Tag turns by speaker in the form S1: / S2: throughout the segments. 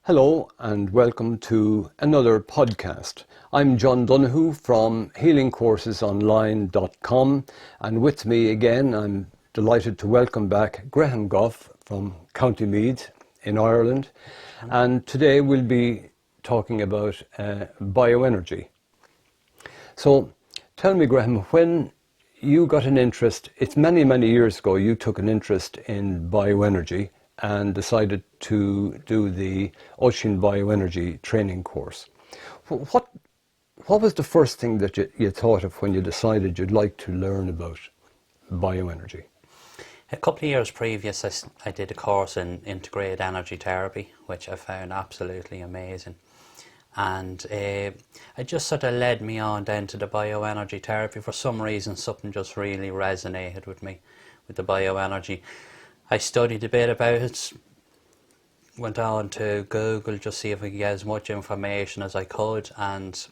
S1: Hello and welcome to another podcast. I'm John Donoghue from healingcoursesonline.com, and with me again I'm delighted to welcome back Graham Gough from County Meath in Ireland, and today we'll be talking about bioenergy. So tell me, Graham, when you got an interest, it's many years ago, you took an interest in bioenergy and decided to do the Ocean Bioenergy training course. What was the first thing that you thought of when you decided you'd like to learn about bioenergy?
S2: A couple of years previous, I did a course in integrated energy therapy, which I found absolutely amazing. And it just sort of led me on down to the bioenergy therapy. For some reason, something just really resonated with me, with the bioenergy. I studied a bit about it, went on to Google just see if I could get as much information as I could, and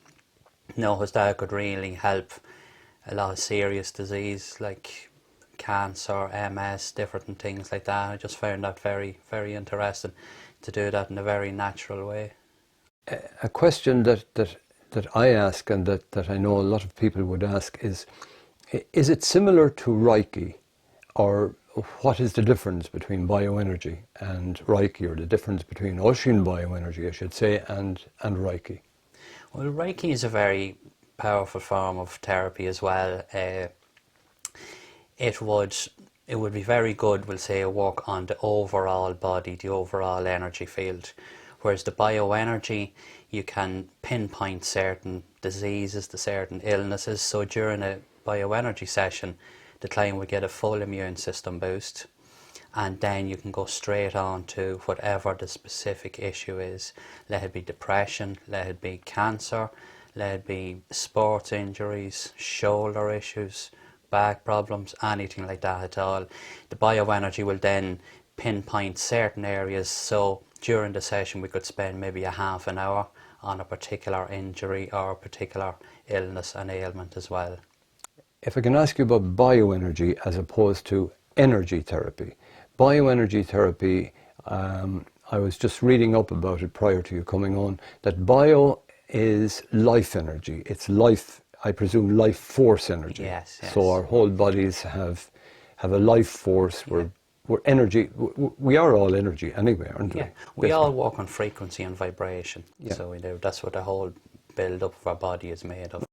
S2: noticed that it could really help a lot of serious disease like cancer, MS, different things like that. I just found that very interesting to do that in a very natural way.
S1: A question that I ask and that I know a lot of people would ask is it similar to Reiki, or what is the difference between bioenergy and Reiki, or the difference between ocean bioenergy, I should say, and Reiki?
S2: Well, Reiki is a very powerful form of therapy as well. It would be very good, we'll say, work on the overall body, the overall energy field. Whereas the bioenergy, you can pinpoint certain diseases, the certain illnesses. So during a bioenergy session, the client will get a full immune system boost, and then you can go straight on to whatever the specific issue is. Let it be depression, let it be cancer, let it be sports injuries, shoulder issues, back problems, anything like that at all. The bioenergy will then pinpoint certain areas. So during the session we could spend maybe a half an hour on a particular injury or a particular illness and ailment as well.
S1: If I can ask you about bioenergy as opposed to energy therapy. Bioenergy therapy, I was just reading up about it prior to you coming on, that bio is life energy. It's life, I presume, life force energy.
S2: Yes.
S1: So our whole bodies have a life force. We're energy. We are all energy anyway, aren't we?
S2: Yeah, we all work on frequency and vibration.
S1: Yeah.
S2: So that's what the whole build-up of our body is made of.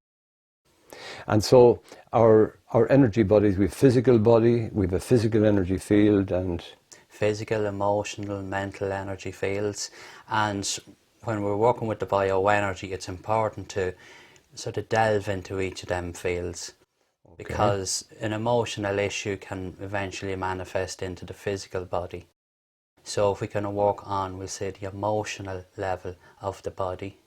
S1: And so our energy bodies, we have physical body, we have a physical energy field, and
S2: physical, emotional, mental energy fields. And when we're working with the bioenergy, it's important to sort of delve into each of them fields. Okay. Because an emotional issue can eventually manifest into the physical body. So if we can work on, we'll say, the emotional level of the body,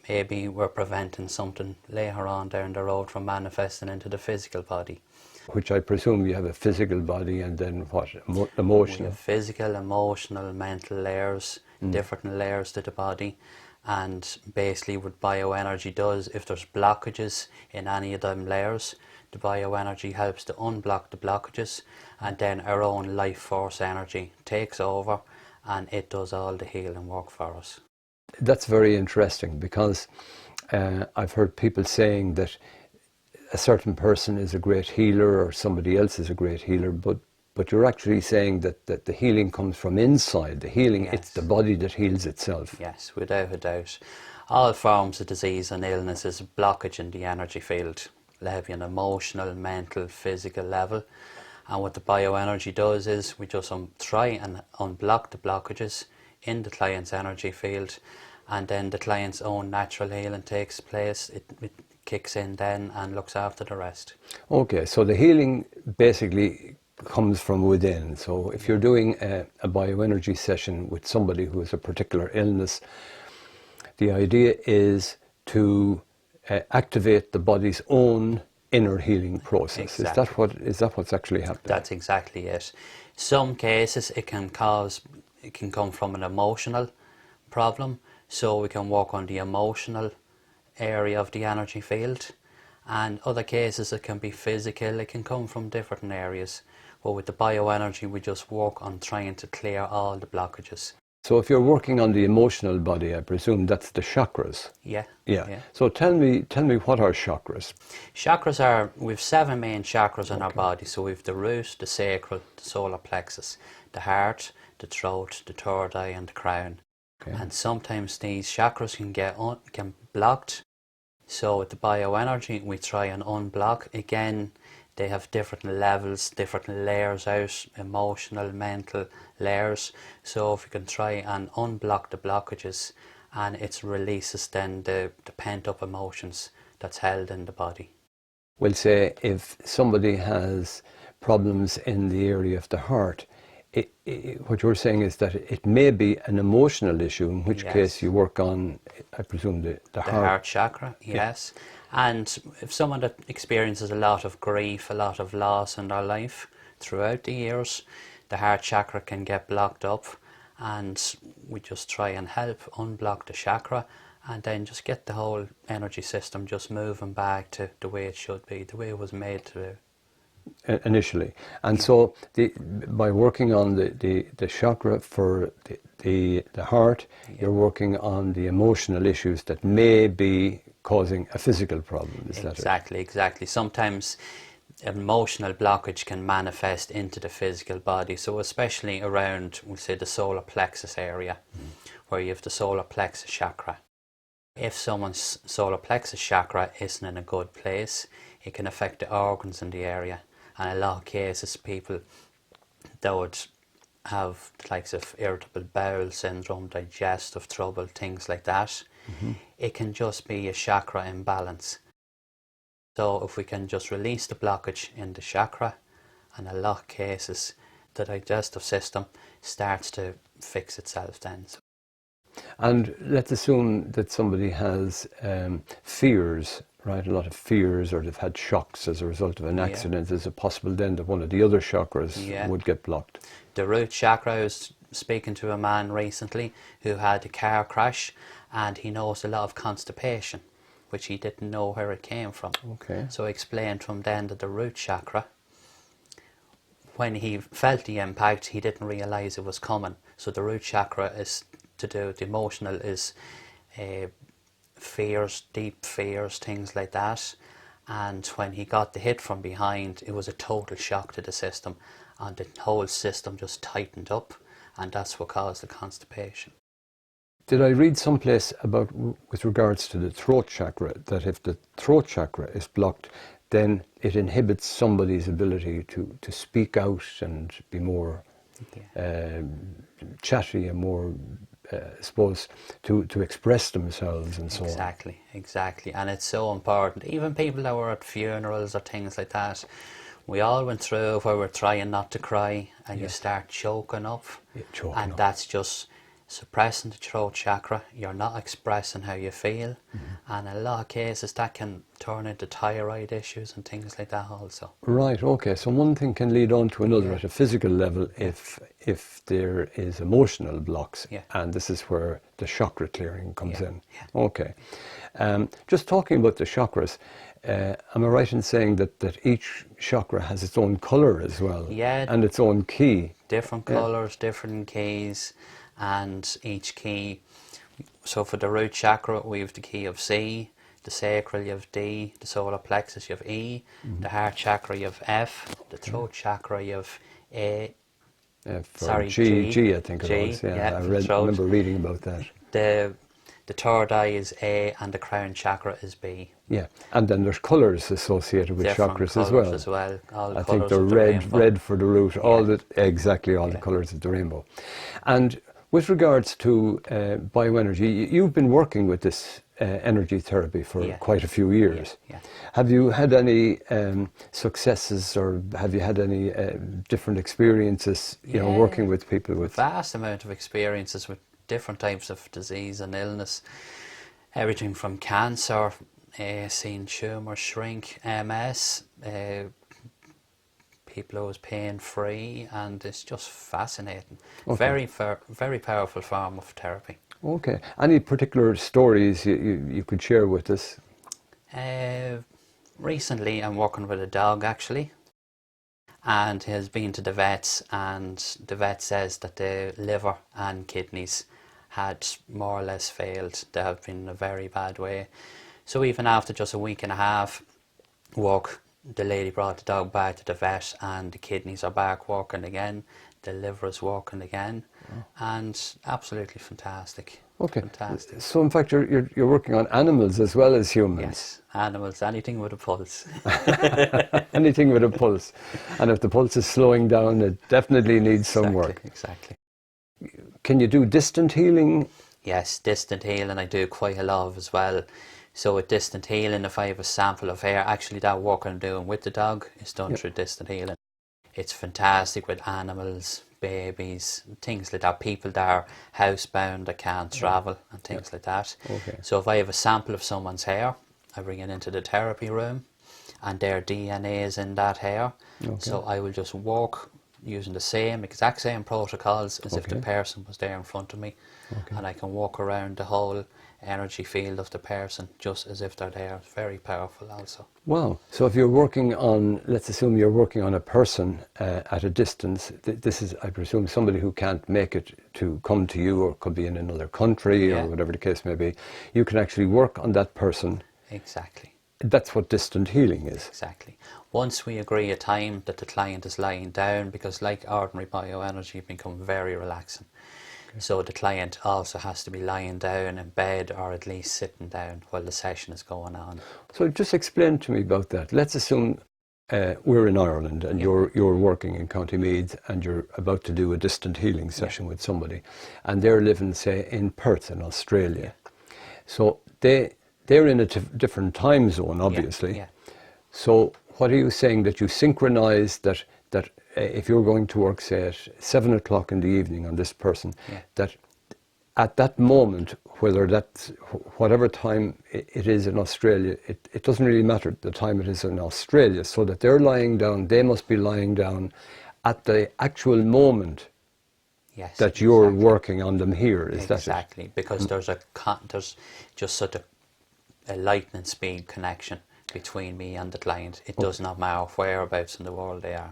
S2: maybe we're preventing something later on down the road from manifesting into the physical body.
S1: Which I presume you have a physical body and then what, emotional?
S2: We have physical, emotional, mental layers, different layers to the body. And basically what bioenergy does, if there's blockages in any of them layers, the bioenergy helps to unblock the blockages, and then our own life force energy takes over and it does all the healing work for us.
S1: That's very interesting, because I've heard people saying that a certain person is a great healer or somebody else is a great healer, but you're actually saying that the healing comes from inside. The healing, yes. It's the body that heals itself.
S2: Yes, without a doubt. All forms of disease and illness is a blockage in the energy field. It'll have an emotional, mental, physical level. And what the bioenergy does is we just try and unblock the blockages in the client's energy field, and then the client's own natural healing takes place. It kicks in then and looks after the rest. Okay,
S1: so the healing basically comes from within. So if you're doing a bioenergy session with somebody who has a particular illness, the idea is to activate the body's own inner healing process.
S2: Exactly.
S1: Is that what's actually happening?
S2: That's exactly it. Some cases it can come from an emotional problem, so we can work on the emotional area of the energy field, and other cases it can be physical. It can come from different areas, but with the bioenergy we just work on trying to clear all the blockages.
S1: So if you're working on the emotional body, I presume that's the chakras.
S2: Yeah.
S1: Yeah. So tell me what are chakras?
S2: Chakras are, we've 7 main chakras in our body. So we've the root, the sacral, the solar plexus, the heart, the throat, the third eye and the crown.
S1: Okay.
S2: And sometimes these chakras can get blocked. So with the bioenergy, we try and unblock. Again, they have different levels, different layers out, emotional, mental layers. So if you can try and unblock the blockages, and it releases then the pent up emotions that's held in the body.
S1: We'll say if somebody has problems in the area of the heart, what you're saying is that it may be an emotional issue, in which case you work on, I presume, the
S2: heart chakra, yes. And if someone that experiences a lot of grief, a lot of loss in their life throughout the years, the heart chakra can get blocked up, and we just try and help unblock the chakra and then just get the whole energy system just moving back to the way it should be, the way it was made to do.
S1: Initially. And so by working on the chakra for the heart, you're working on the emotional issues that may be causing a physical problem. Is that it?
S2: Exactly. Sometimes emotional blockage can manifest into the physical body. So especially around, we'll say, the solar plexus area, where you have the solar plexus chakra. If someone's solar plexus chakra isn't in a good place, it can affect the organs in the area. And in a lot of cases, people that would have the likes of irritable bowel syndrome, digestive trouble, things like that, it can just be a chakra imbalance. So if we can just release the blockage in the chakra, and in a lot of cases, the digestive system starts to fix itself then.
S1: And let's assume that somebody has fears, right? A lot of fears, or they've had shocks as a result of an accident. Is it possible then that one of the other chakras would get blocked?
S2: The root chakra, I was speaking to a man recently who had a car crash, and he knows a lot of constipation, which he didn't know where it came from.
S1: Okay.
S2: So I explained to him then that the root chakra, when he felt the impact, he didn't realise it was coming. So the root chakra is to do with the emotional, is fears, deep fears, things like that. And when he got the hit from behind, it was a total shock to the system, and the whole system just tightened up, and that's what caused the constipation.
S1: Did I read someplace about, with regards to the throat chakra, that if the throat chakra is blocked, then it inhibits somebody's ability to speak out and be more chatty and more, I suppose, to express themselves and so on.
S2: Exactly. And it's so important. Even people that were at funerals or things like that, we all went through where we're trying not to cry, and you start choking up. That's just suppressing the throat chakra. You're not expressing how you feel, and in a lot of cases that can turn into thyroid issues and things like that also.
S1: Right, okay, so one thing can lead on to another at a physical level if there is emotional blocks, and this is where the chakra clearing comes in. Okay. Just talking about the chakras, am I right in saying that each chakra has its own colour as well? And its own key?
S2: Different colours, different keys, and each key. So for the root chakra, we have the key of C, the sacral you have D, the solar plexus you have E, the heart chakra you have F, the throat chakra you have A.
S1: G, I think it was. I remember reading about that.
S2: The third eye is A, and the crown chakra is B.
S1: Yeah, and then there's colours associated with chakras as well.
S2: All the
S1: I think the
S2: red,
S1: red for the root, all the colours of the rainbow. And with regards to bioenergy, you've been working with this energy therapy for quite a few years. Have you had any successes, or have you had any different experiences, working with people with...
S2: Vast amount of experiences with different types of disease and illness. Everything from cancer, seeing tumours shrink, MS, people who was pain free, and it's just fascinating. Very powerful form of therapy.
S1: Okay. Any particular stories you could share with us?
S2: Recently I'm working with a dog actually, and has been to the vets, and the vet says that the liver and kidneys had more or less failed. They have been in a very bad way. So even after just a week and a half work, the lady brought the dog back to the vet, and the kidneys are back working again, the liver is working again, and absolutely fantastic.
S1: Okay.
S2: Fantastic.
S1: So in fact, you're working on animals as well as humans.
S2: Yes, animals, anything with a pulse.
S1: Anything with a pulse. And if the pulse is slowing down, it definitely needs some work.
S2: Exactly.
S1: Can you do distant healing?
S2: Yes, distant healing I do quite a lot of as well. So with distant healing, if I have a sample of hair, actually that work I'm doing with the dog is done through distant healing. It's fantastic with animals, babies, things like that, people that are housebound, that can't travel and things like that.
S1: Okay.
S2: So if I have a sample of someone's hair, I bring it into the therapy room, and their DNA is in that hair. So I will just walk using the exact same protocols as if the person was there in front of me, and I can walk around the whole energy field of the person just as if they're there. It's very powerful also.
S1: Wow. So if you're working on, let's assume you're working on a person at a distance, this is, I presume, somebody who can't make it to come to you, or could be in another country or whatever the case may be. You can actually work on that person.
S2: Exactly.
S1: That's what distant healing is.
S2: Exactly. Once we agree a time that the client is lying down, because like ordinary bioenergy, it becomes very relaxing. So the client also has to be lying down in bed, or at least sitting down while the session is going on.
S1: So just explain to me about that. Let's assume we're in Ireland, and you're working in County Meath, and you're about to do a distant healing session with somebody, and they're living, say, in Perth in Australia. So they're in a different time zone, obviously. So what are you saying, that you synchronize that if you're going to work, say, at 7 o'clock in the evening on this person, that at that moment, whatever time it is in Australia, it doesn't really matter the time it is in Australia, so that they're lying down, they must be lying down at the actual moment that you're working on them here. Is that it?
S2: Exactly, because there's just such a lightning speed connection between me and the client. It does not matter whereabouts in the world they are.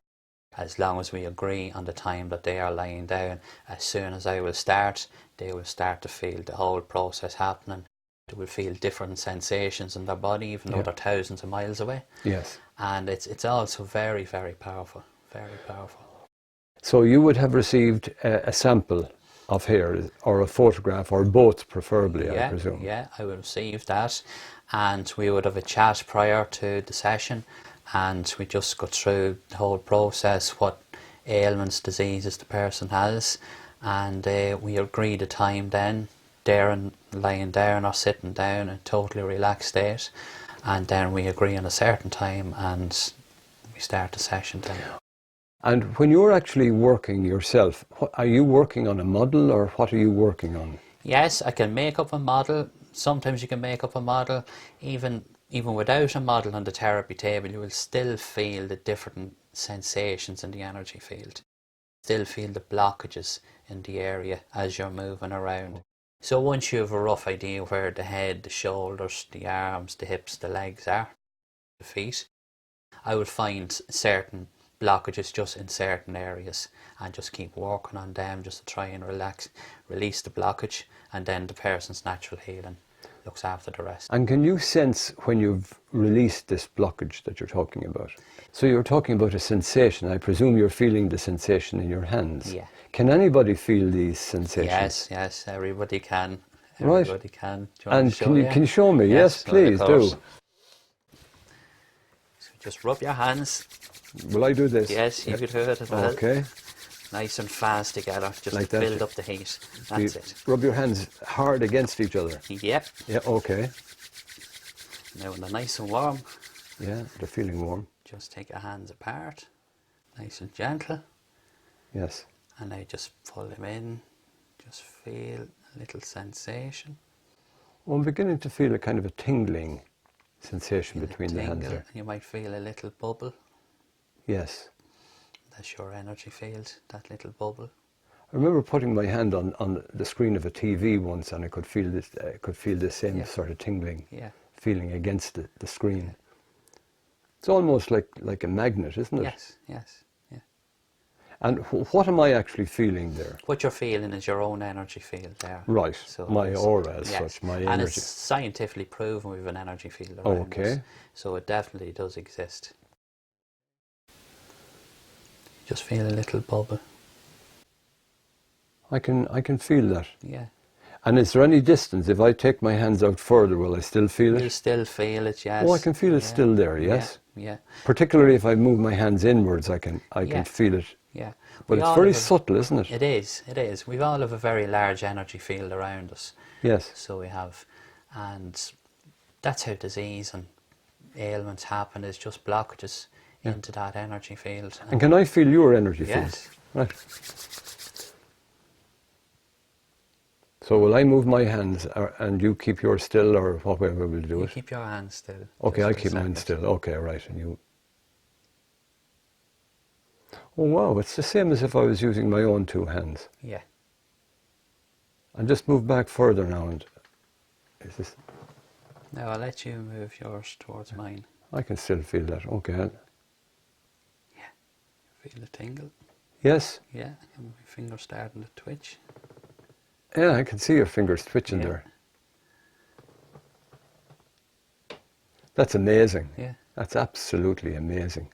S2: As long as we agree on the time that they are lying down, as soon as I will start, they will start to feel the whole process happening. They will feel different sensations in their body, even though they're thousands of miles away.
S1: Yes.
S2: And it's also very, very powerful. Very powerful.
S1: So you would have received a sample of hair, or a photograph, or both preferably, I presume.
S2: Yeah, I would receive that, and we would have a chat prior to the session, and we just go through the whole process, what ailments, diseases the person has, and we agree the time then, there and lying down or sitting down in a totally relaxed state, and then we agree on a certain time and we start the session then.
S1: And when you're actually working yourself, are you working on a model, or what are you working on?
S2: Yes, I can make up a model. Sometimes you can make up a model. Even without a model on the therapy table, you will still feel the different sensations in the energy field. Still feel the blockages in the area as you're moving around. So once you have a rough idea where the head, the shoulders, the arms, the hips, the legs are, the feet, I would find certain blockages just in certain areas and just keep working on them just to try and release the blockage, and then the person's natural healing looks after the rest.
S1: And can you sense when you've released this blockage that you're talking about? So you're talking about a sensation. I presume you're feeling the sensation in your hands.
S2: Yeah.
S1: Can anybody feel these sensations?
S2: Yes, everybody can.
S1: Right.
S2: Everybody can. Do you want
S1: And
S2: to show
S1: can you show me? Yes, please do.
S2: So just rub your hands.
S1: Will I do this?
S2: Yes, you could do it as well.
S1: Okay.
S2: Nice and fast together, just
S1: like
S2: to
S1: that.
S2: build up the heat. That's it.
S1: Rub your hands hard against each other.
S2: Yep.
S1: Yeah, okay.
S2: Now when they're nice and warm,
S1: Yeah, they're feeling warm.
S2: just take your hands apart, nice and gentle,
S1: Yes.
S2: and now just pull them in. Just feel a little sensation.
S1: Well, I'm beginning to feel a kind of a tingling sensation between the hands there.
S2: You might feel a little bubble.
S1: Yes.
S2: That's your energy field, that little bubble.
S1: I remember putting my hand on the screen of a TV once, and I could feel this. Same sort of tingling feeling against the screen. It's almost like a magnet, isn't it?
S2: Yes.
S1: And what am I actually feeling there?
S2: What you're feeling is your own energy field there.
S1: Right,
S2: So
S1: my
S2: it's-
S1: aura as
S2: yes.
S1: such, my
S2: And
S1: energy.
S2: it's scientifically proven we have an energy field around us.
S1: Okay.
S2: So it definitely does exist. Just feel a little bubble.
S1: I can feel that.
S2: Yeah.
S1: And is there any distance? If I take my hands out further, will I still feel
S2: You
S1: it?
S2: still feel it, yes.
S1: Oh, I can feel it
S2: Yeah.
S1: still there, yes?
S2: Yeah.
S1: Particularly if I move my hands inwards, I can
S2: Yeah.
S1: feel it.
S2: Yeah.
S1: But
S2: We
S1: it's
S2: all
S1: very
S2: have a-
S1: subtle, isn't it?
S2: It is, it is. We all have a very large energy field around us.
S1: Yes.
S2: So we have, and that's how disease and ailments happen, is just blockages into that energy field.
S1: And can I feel your energy field?
S2: Yes.
S1: Right. So will I move my hands and you keep yours still, or whatever we'll do
S2: You
S1: it?
S2: keep your hands still.
S1: Okay,
S2: just
S1: I
S2: for a
S1: keep mine
S2: second.
S1: still. Okay, right. And you. Oh wow, it's the same as if I was using my own two hands.
S2: Yeah.
S1: And just move back further now. And is this?
S2: Now I'll let you move yours towards mine.
S1: I can still feel that. Okay.
S2: Feel a tingle.
S1: Yes.
S2: Yeah. And my finger's starting to twitch.
S1: Yeah, I can see your fingers twitching
S2: Yeah.
S1: there. That's amazing.
S2: Yeah.
S1: That's absolutely amazing.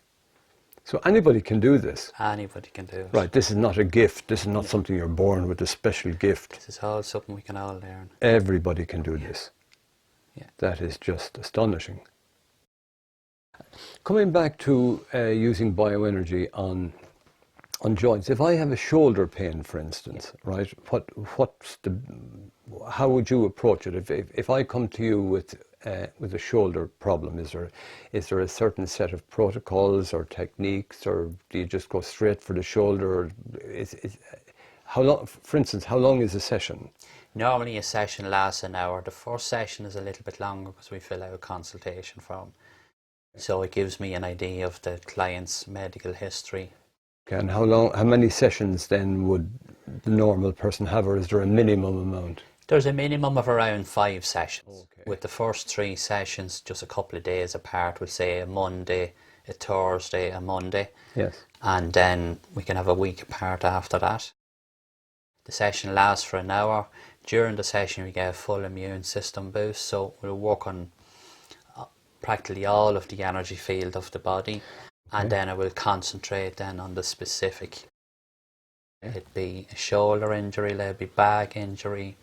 S1: So anybody can do this.
S2: Anybody can do it.
S1: Right, this is not a gift. This is not something you're born with, a special gift.
S2: This is all something we can all learn.
S1: Everybody can do this.
S2: Yeah.
S1: That is just astonishing. Coming back to using bioenergy on joints, if I have a shoulder pain, for instance, right, how would you approach it? If I come to you with a shoulder problem, is there a certain set of protocols or techniques, or do you just go straight for the shoulder? Or how long, for instance, how long is a session?
S2: Normally a session lasts an hour. The first session is a little bit longer because we fill out a consultation form. So it gives me an idea of the client's medical history.
S1: Okay, and how many sessions then would the normal person have, or is there a minimum amount?
S2: There's a minimum of around 5 sessions.
S1: Okay.
S2: With the first 3 sessions just a couple of days apart, we'll say a Monday, a Thursday, a Monday.
S1: Yes.
S2: And then we can have a week apart after that. The session lasts for an hour. During the session we get a full immune system boost, so we'll work on practically all of the energy field of the body. And then I will concentrate then on the specific. It'd be a shoulder injury, it'd be back injury,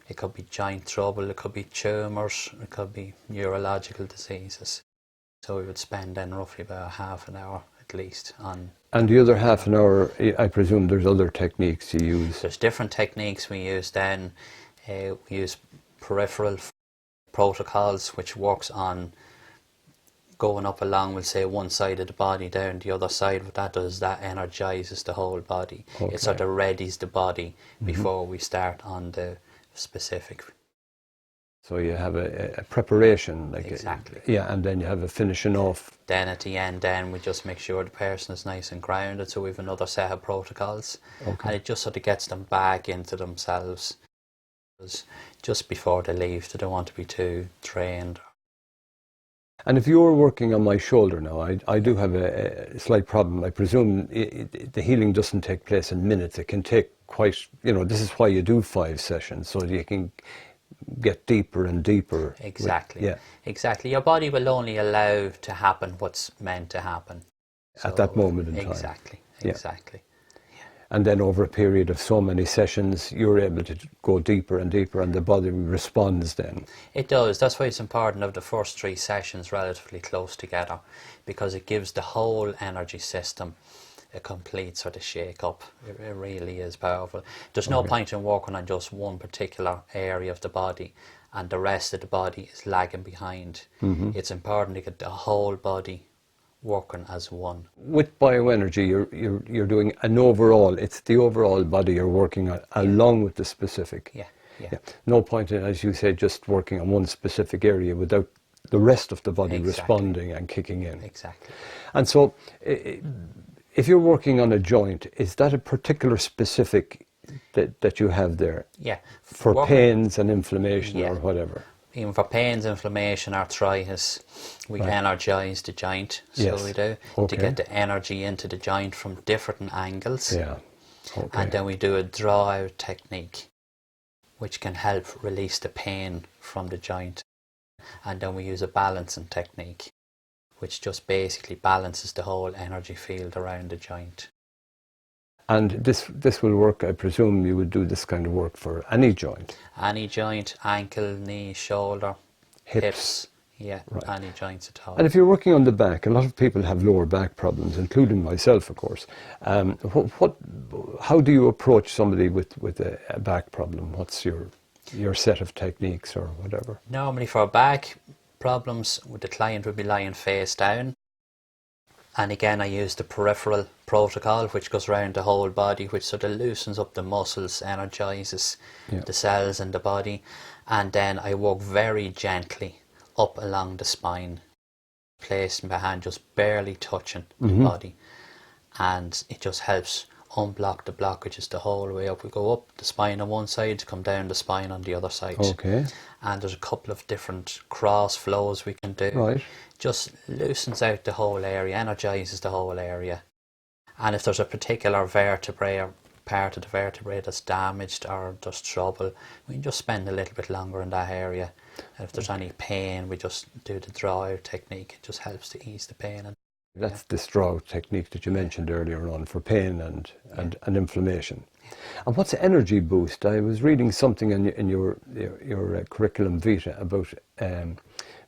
S2: it could be joint trouble, it could be tumours, it could be neurological diseases. So we would spend then roughly about half an hour at least on.
S1: And the other half an hour, I presume there's other techniques you use.
S2: There's different techniques we use then. We use peripheral protocols, which works on going up along, we'll say, one side of the body down the other side. What that does, that energizes the whole body.
S1: Okay.
S2: It sort of readies the body before we start on the specific.
S1: So you have a preparation, like
S2: Exactly.
S1: Yeah, and then you have a finishing off.
S2: Then at the end, then we just make sure the person is nice and grounded. So we have another set of protocols, and it just sort of gets them back into themselves. Because just before they leave, they don't want to be too drained.
S1: And if you're working on my shoulder now, I do have a slight problem. I presume the healing doesn't take place in minutes. It can take quite, this is why you do 5 sessions, so that you can get deeper and deeper.
S2: Exactly. Exactly. Your body will only allow to happen what's meant to happen.
S1: At that moment in time.
S2: Exactly.
S1: Yeah.
S2: Exactly.
S1: And then over a period of so many sessions, you're able to go deeper and deeper, and the body responds then.
S2: It does. That's why it's important to have the first 3 sessions relatively close together, because it gives the whole energy system a complete sort of shake up. It really is powerful. There's no point in working on just one particular area of the body and the rest of the body is lagging behind. It's important to get the whole body working as one.
S1: With bioenergy, you're doing an overall. It's the overall body you're working on, along with the specific.
S2: Yeah.
S1: No point in, as you say, just working on one specific area without the rest of the body responding and kicking in.
S2: Exactly.
S1: And so, if you're working on a joint, is that a particular specific that you have there?
S2: Yeah.
S1: For pains and inflammation or whatever?
S2: even for pains, inflammation, arthritis, we energize the joint. So we do, to get the energy into the joint from different angles.
S1: Yeah. Okay.
S2: And then we do a draw out technique, which can help release the pain from the joint. And then we use a balancing technique, which just basically balances the whole energy field around the joint.
S1: And this will work, I presume you would do this kind of work for any joint?
S2: Any joint, ankle, knee, shoulder, hips. Yeah, any joints at all.
S1: And if you're working on the back, a lot of people have lower back problems, including myself, of course. How do you approach somebody with a back problem? What's your set of techniques or whatever?
S2: Normally for back problems, the client would be lying face down. And again, I use the peripheral protocol, which goes around the whole body, which sort of loosens up the muscles, energizes the cells in the body. And then I work very gently up along the spine, placing my hand just barely touching the body. And it just helps unblock the blockages the whole way up. We go up the spine on one side, come down the spine on the other side.
S1: Okay.
S2: And there's a couple of different cross flows we can do.
S1: Right.
S2: Just loosens out the whole area, energizes the whole area. And if there's a particular vertebrae or part of the vertebrae that's damaged or there's trouble, we can just spend a little bit longer in that area. And if there's any pain, we just do the draw out technique. It just helps to ease the pain.
S1: That's the straw technique that you mentioned earlier on for pain and inflammation. And what's energy boost? I was reading something in your curriculum vitae about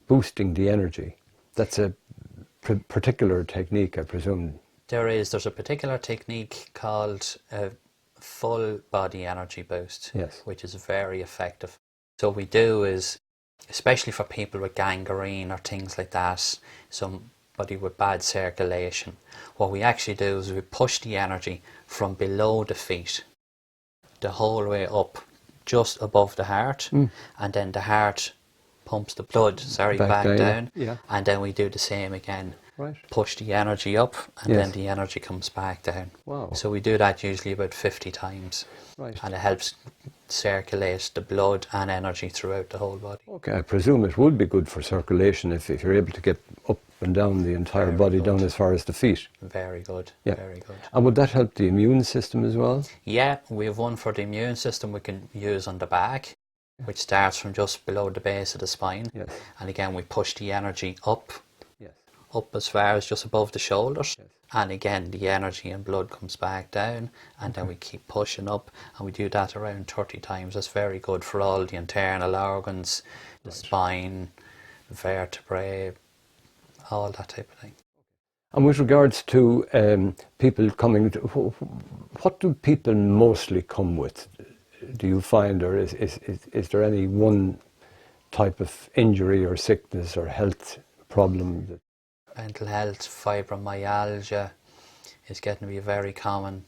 S1: boosting the energy. That's a particular technique, I presume.
S2: There's a particular technique called a full body energy boost, which is very effective. So what we do is, especially for people with gangrene or things like that, somebody with bad circulation, what we actually do is we push the energy from below the feet the whole way up just above the heart, and then the heart pumps the blood back down. And then we do the same again. Push the energy up, and then the energy comes back down. So we do that usually about 50 times. And it helps circulate the blood and energy throughout the whole body.
S1: Okay, I presume it would be good for circulation if you're able to get up and down the entire body, down as far as the feet.
S2: Very good, very good.
S1: And would that help the immune system as well?
S2: Yeah, we have one for the immune system we can use on the back, which starts from just below the base of the spine. And again, we push the energy up as far as just above the shoulders. And again, the energy and blood comes back down, and then we keep pushing up, and we do that around 30 times. That's very good for all the internal organs, the spine, vertebrae, all that type of thing.
S1: And with regards to people coming, what do people mostly come with? Do you find, or is there any one type of injury or sickness or health problem that...
S2: Mental health, fibromyalgia is getting to be a very common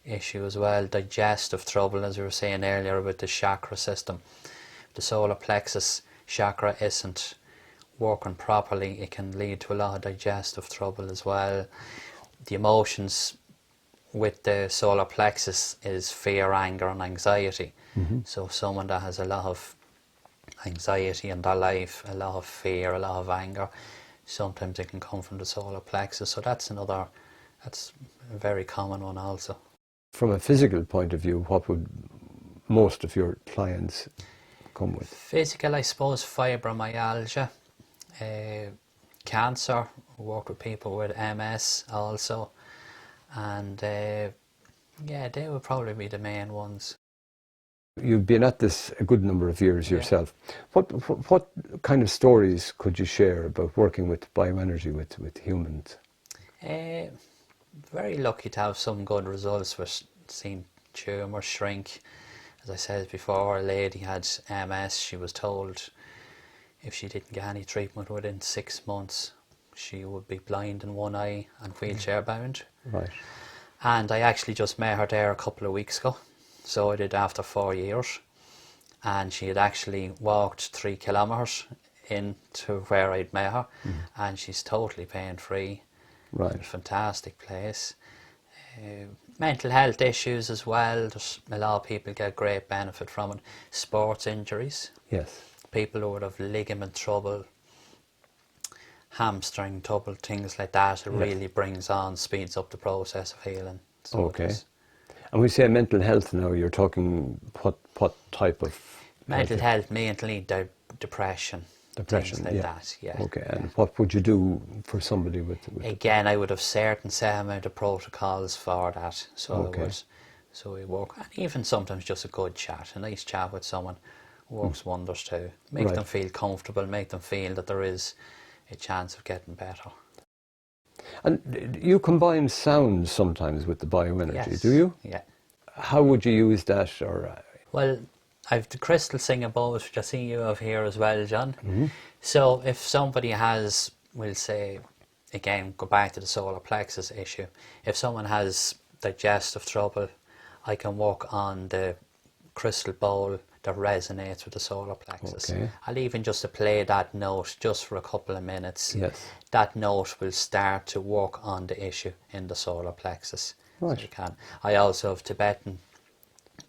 S2: issue as well. Digestive trouble, as we were saying earlier about the chakra system. If the solar plexus chakra isn't working properly, it can lead to a lot of digestive trouble as well. The emotions with the solar plexus is fear, anger and anxiety. So someone that has a lot of anxiety in their life, a lot of fear, a lot of anger, sometimes it can come from the solar plexus. So that's a very common one also.
S1: From a physical point of view, what would most of your clients come with?
S2: Physical, I suppose, fibromyalgia, cancer. We work with people with MS also, and they would probably be the main ones.
S1: You've been at this a good number of years yourself. What kind of stories could you share about working with bioenergy with humans?
S2: Very lucky to have some good results. We've seen tumours shrink. As I said before, a lady had MS. She was told if she didn't get any treatment within 6 months, she would be blind in one eye and wheelchair bound. And I actually just met her there a couple of weeks ago. So I did after 4 years, and she had actually walked 3 kilometres into where I'd met her, and she's totally pain free. A fantastic place. Mental health issues as well. There's a lot of people get great benefit from it. Sports injuries. people who would have ligament trouble, hamstring trouble, things like that, it really brings on, speeds up the process of healing. So
S1: Okay. And we say mental health now, you're talking what type of
S2: mental health, mainly depression, things like that. Yeah.
S1: Okay. And what would you do for somebody with
S2: Again, I would have certain set amount of protocols for that. So
S1: Okay.
S2: so we work, and even sometimes just a good chat, a nice chat with someone works wonders too. Make them feel comfortable, make them feel that there is a chance of getting better.
S1: And you combine sound sometimes with the bioenergy,
S2: Yes.
S1: do you?
S2: Yeah.
S1: How would you use that? Or
S2: Well, I've the crystal singing bowls, which I see you have here as well, John. So if somebody has, we'll say, again, go back to the solar plexus issue. If someone has digestive trouble, I can work on the crystal bowl that resonates with the solar plexus.
S1: Okay.
S2: I'll even just to play that note just for a couple of minutes.
S1: Yes.
S2: That note will start to work on the issue in the solar plexus.
S1: Right.
S2: So you can. I also have Tibetan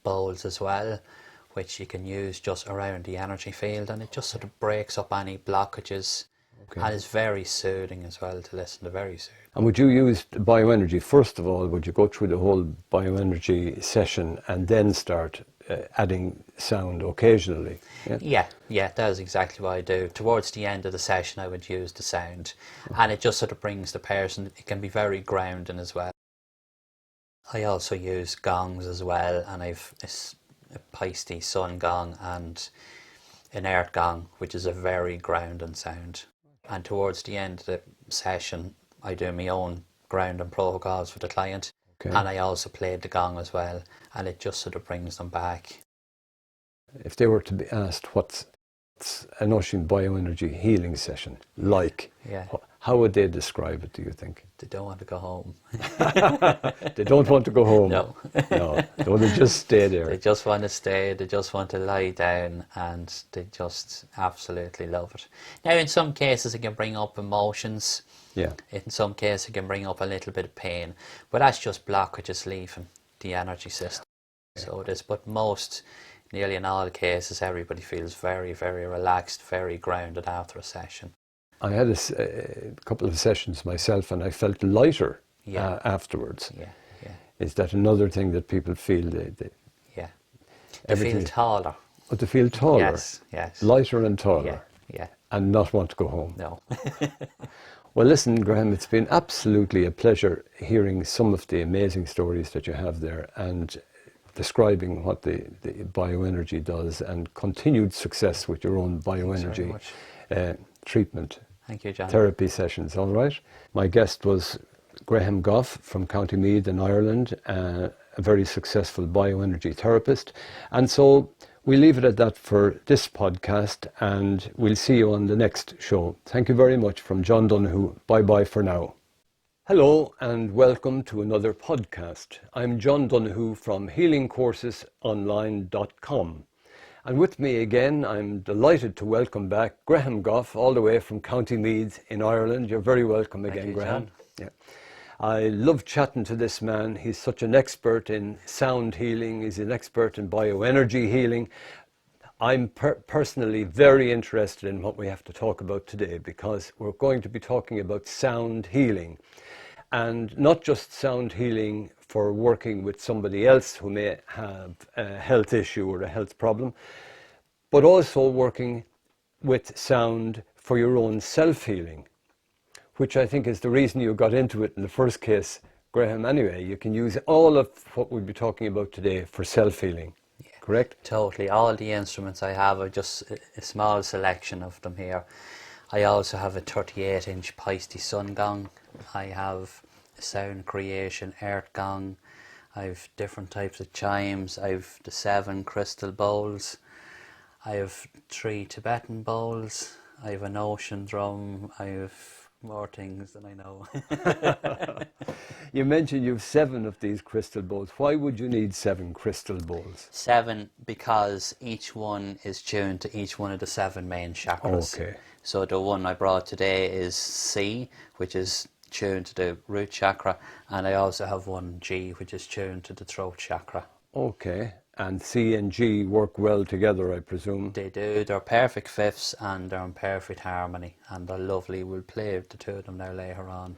S2: bowls as well, which you can use just around the energy field, and it just sort of breaks up any blockages.
S1: Okay.
S2: And it's very soothing as well to listen to, very soothing.
S1: And would you use bioenergy first of all? Would you go through the whole bioenergy session and then start adding sound occasionally?
S2: Yeah, that is exactly what I do. Towards the end of the session, I would use the sound, and it just sort of brings the person. It can be very grounding as well. I also use gongs as well, and I've a Pisces sun gong and an earth gong, which is a very grounding sound. And towards the end of the session, I do my own grounding protocols for the client, and I also play the gong as well, and it just sort of brings them back.
S1: If they were to be asked what's an Ocean bioenergy healing session like, how would they describe it, do you think?
S2: They don't want to go home.
S1: They don't want to go home?
S2: No.
S1: No, they want to just stay there.
S2: They just want to stay, they just want to lie down, and they just absolutely love it. Now, in some cases, it can bring up emotions.
S1: Yeah.
S2: In some cases, it can bring up a little bit of pain, but that's just blockages leaving the energy system. So it is, but nearly in all cases, everybody feels very, very relaxed, very grounded after a session.
S1: I had a couple of sessions myself, and I felt lighter afterwards.
S2: Yeah.
S1: Is that another thing that people feel?
S2: They feel taller.
S1: But they feel taller.
S2: Yes.
S1: Lighter and taller.
S2: Yeah.
S1: And not want to go home.
S2: No.
S1: Well, listen, Graham, it's been absolutely a pleasure hearing some of the amazing stories that you have there and describing what the bioenergy does, and continued success with your own bioenergy treatment.
S2: Thank you, John.
S1: Therapy sessions, all right? My guest was Graham Gough from County Meath in Ireland, a very successful bioenergy therapist. And so we'll leave it at that for this podcast, and we'll see you on the next show. Thank you very much from John Donoghue. Bye-bye for now. Hello and welcome to another podcast. I'm John Donoghue from healingcoursesonline.com. And with me again, I'm delighted to welcome back Graham Gough, all the way from County Meath in Ireland. You're very welcome again,
S2: Thank you,
S1: Graham.
S2: John.
S1: Yeah. I love chatting to this man. He's such an expert in sound healing. He's an expert in bioenergy healing. I'm personally very interested in what we have to talk about today, because we're going to be talking about sound healing. And not just sound healing for working with somebody else who may have a health issue or a health problem, but also working with sound for your own self-healing, which I think is the reason you got into it in the first case, Graham. Anyway, you can use all of what we'll be talking about today for self-healing, correct?
S2: Totally. All the instruments I have are just a small selection of them here. I also have a 38-inch Pisces sun gong. I have a sound creation earth gong. I have different types of chimes. I have the 7 crystal bowls. I have 3 Tibetan bowls. I have an ocean drum. I have more things than I know.
S1: You mentioned you have 7 of these crystal bowls. Why would you need 7 crystal bowls?
S2: 7 because each one is tuned to each one of the 7 main chakras.
S1: Okay.
S2: So the one I brought today is C, which is tuned to the root chakra, and I also have one G, which is tuned to the throat chakra.
S1: Okay. And C and G work well together, I presume.
S2: They do. They're perfect fifths and they're in perfect harmony and they're lovely. We'll play the two of them now later on.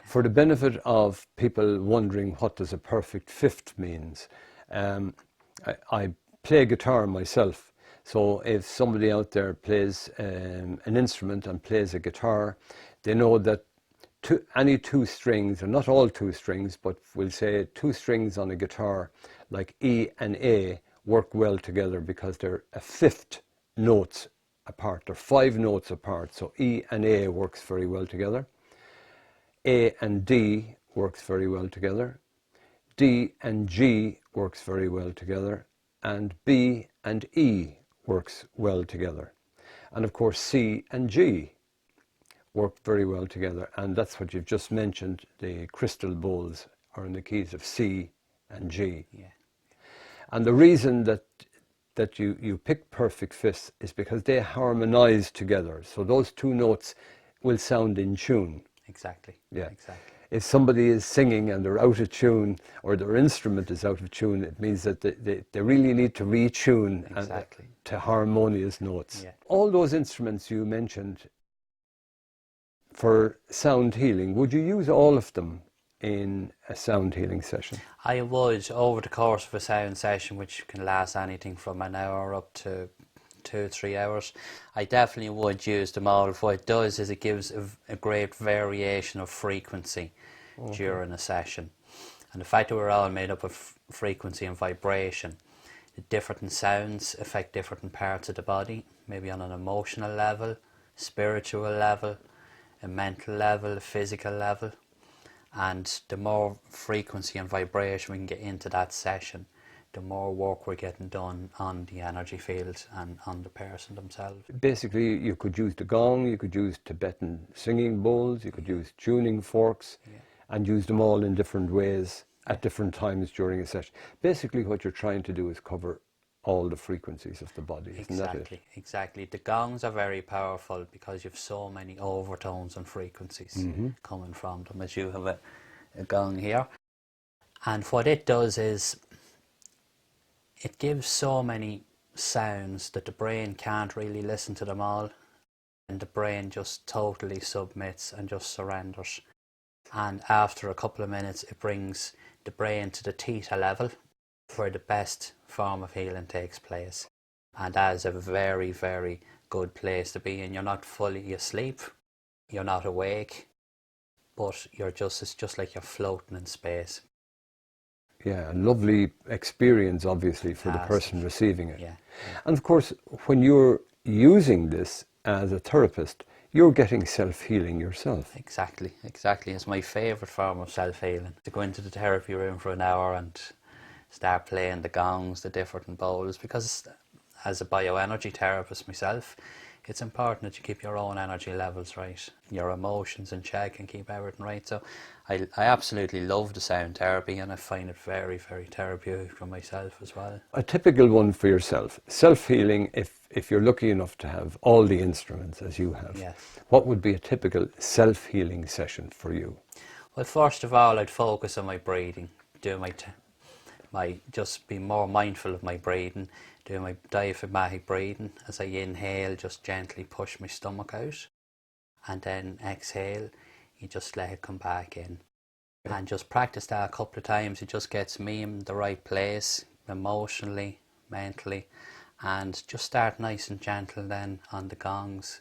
S1: For the benefit of people wondering what does a perfect fifth means, I play guitar myself. So if somebody out there plays an instrument and plays a guitar, they know that any two strings, or not all two strings, but we'll say two strings on a guitar, like E and A, work well together because they're a fifth notes apart. They're 5 notes apart, so E and A works very well together. A and D works very well together. D and G works very well together. And B and E works well together. And of course C and G work very well together, and that's what you've just mentioned. The crystal bowls are in the keys of C and G.
S2: Yeah.
S1: And the reason that you pick perfect fifths is because they harmonize together. So those two notes will sound in tune.
S2: Exactly.
S1: Yeah.
S2: Exactly.
S1: If somebody is singing and they're out of tune, or their instrument is out of tune, it means that they really need to retune
S2: Exactly.
S1: to harmonious notes.
S2: Yeah.
S1: All those instruments you mentioned for sound healing, would you use all of them in a sound healing session?
S2: I would, over the course of a sound session, which can last anything from an hour up to 2-3 hours, I definitely would use them all. What it does is it gives a great variation of frequency during a session. And the fact that we're all made up of frequency and vibration, the different sounds affect different parts of the body, maybe on an emotional level, spiritual level, a mental level, a physical level. And the more frequency and vibration we can get into that session, the more work we're getting done on the energy field and on the person themselves.
S1: Basically, you could use the gong, you could use Tibetan singing bowls, you could use tuning forks, and use them all in different ways at different times during a session. Basically, what you're trying to do is cover all the frequencies of the body, isn't that it?
S2: Exactly. The gongs are very powerful because you have so many overtones and frequencies coming from them, as you have a gong here. And what it does is it gives so many sounds that the brain can't really listen to them all, and the brain just totally submits and just surrenders. And after a couple of minutes, it brings the brain to the theta level, where the best form of healing takes place. And that is a very, very good place to be in. You're not fully asleep, you're not awake, but it's just like you're floating in space.
S1: Yeah, a lovely experience, obviously, for the person receiving it.
S2: Yeah.
S1: And of course, when you're using this as a therapist, you're getting self-healing yourself.
S2: Exactly. It's my favourite form of self-healing. To go into the therapy room for an hour and start playing the gongs, the different bowls, because as a bioenergy therapist myself, it's important that you keep your own energy levels right, your emotions in check, and keep everything right. So I absolutely love the sound therapy, and I find it very, very therapeutic for myself as well.
S1: A typical one for yourself, self-healing, if you're lucky enough to have all the instruments as you have,
S2: Yes.
S1: what would be a typical self-healing session for you?
S2: Well, first of all, I'd focus on my breathing, do just be more mindful of my breathing, do my diaphragmatic breathing. As I inhale, just gently push my stomach out, and then exhale, you just let it come back in. And just practice that a couple of times. It just gets me in the right place, emotionally, mentally, and just start nice and gentle then on the gongs.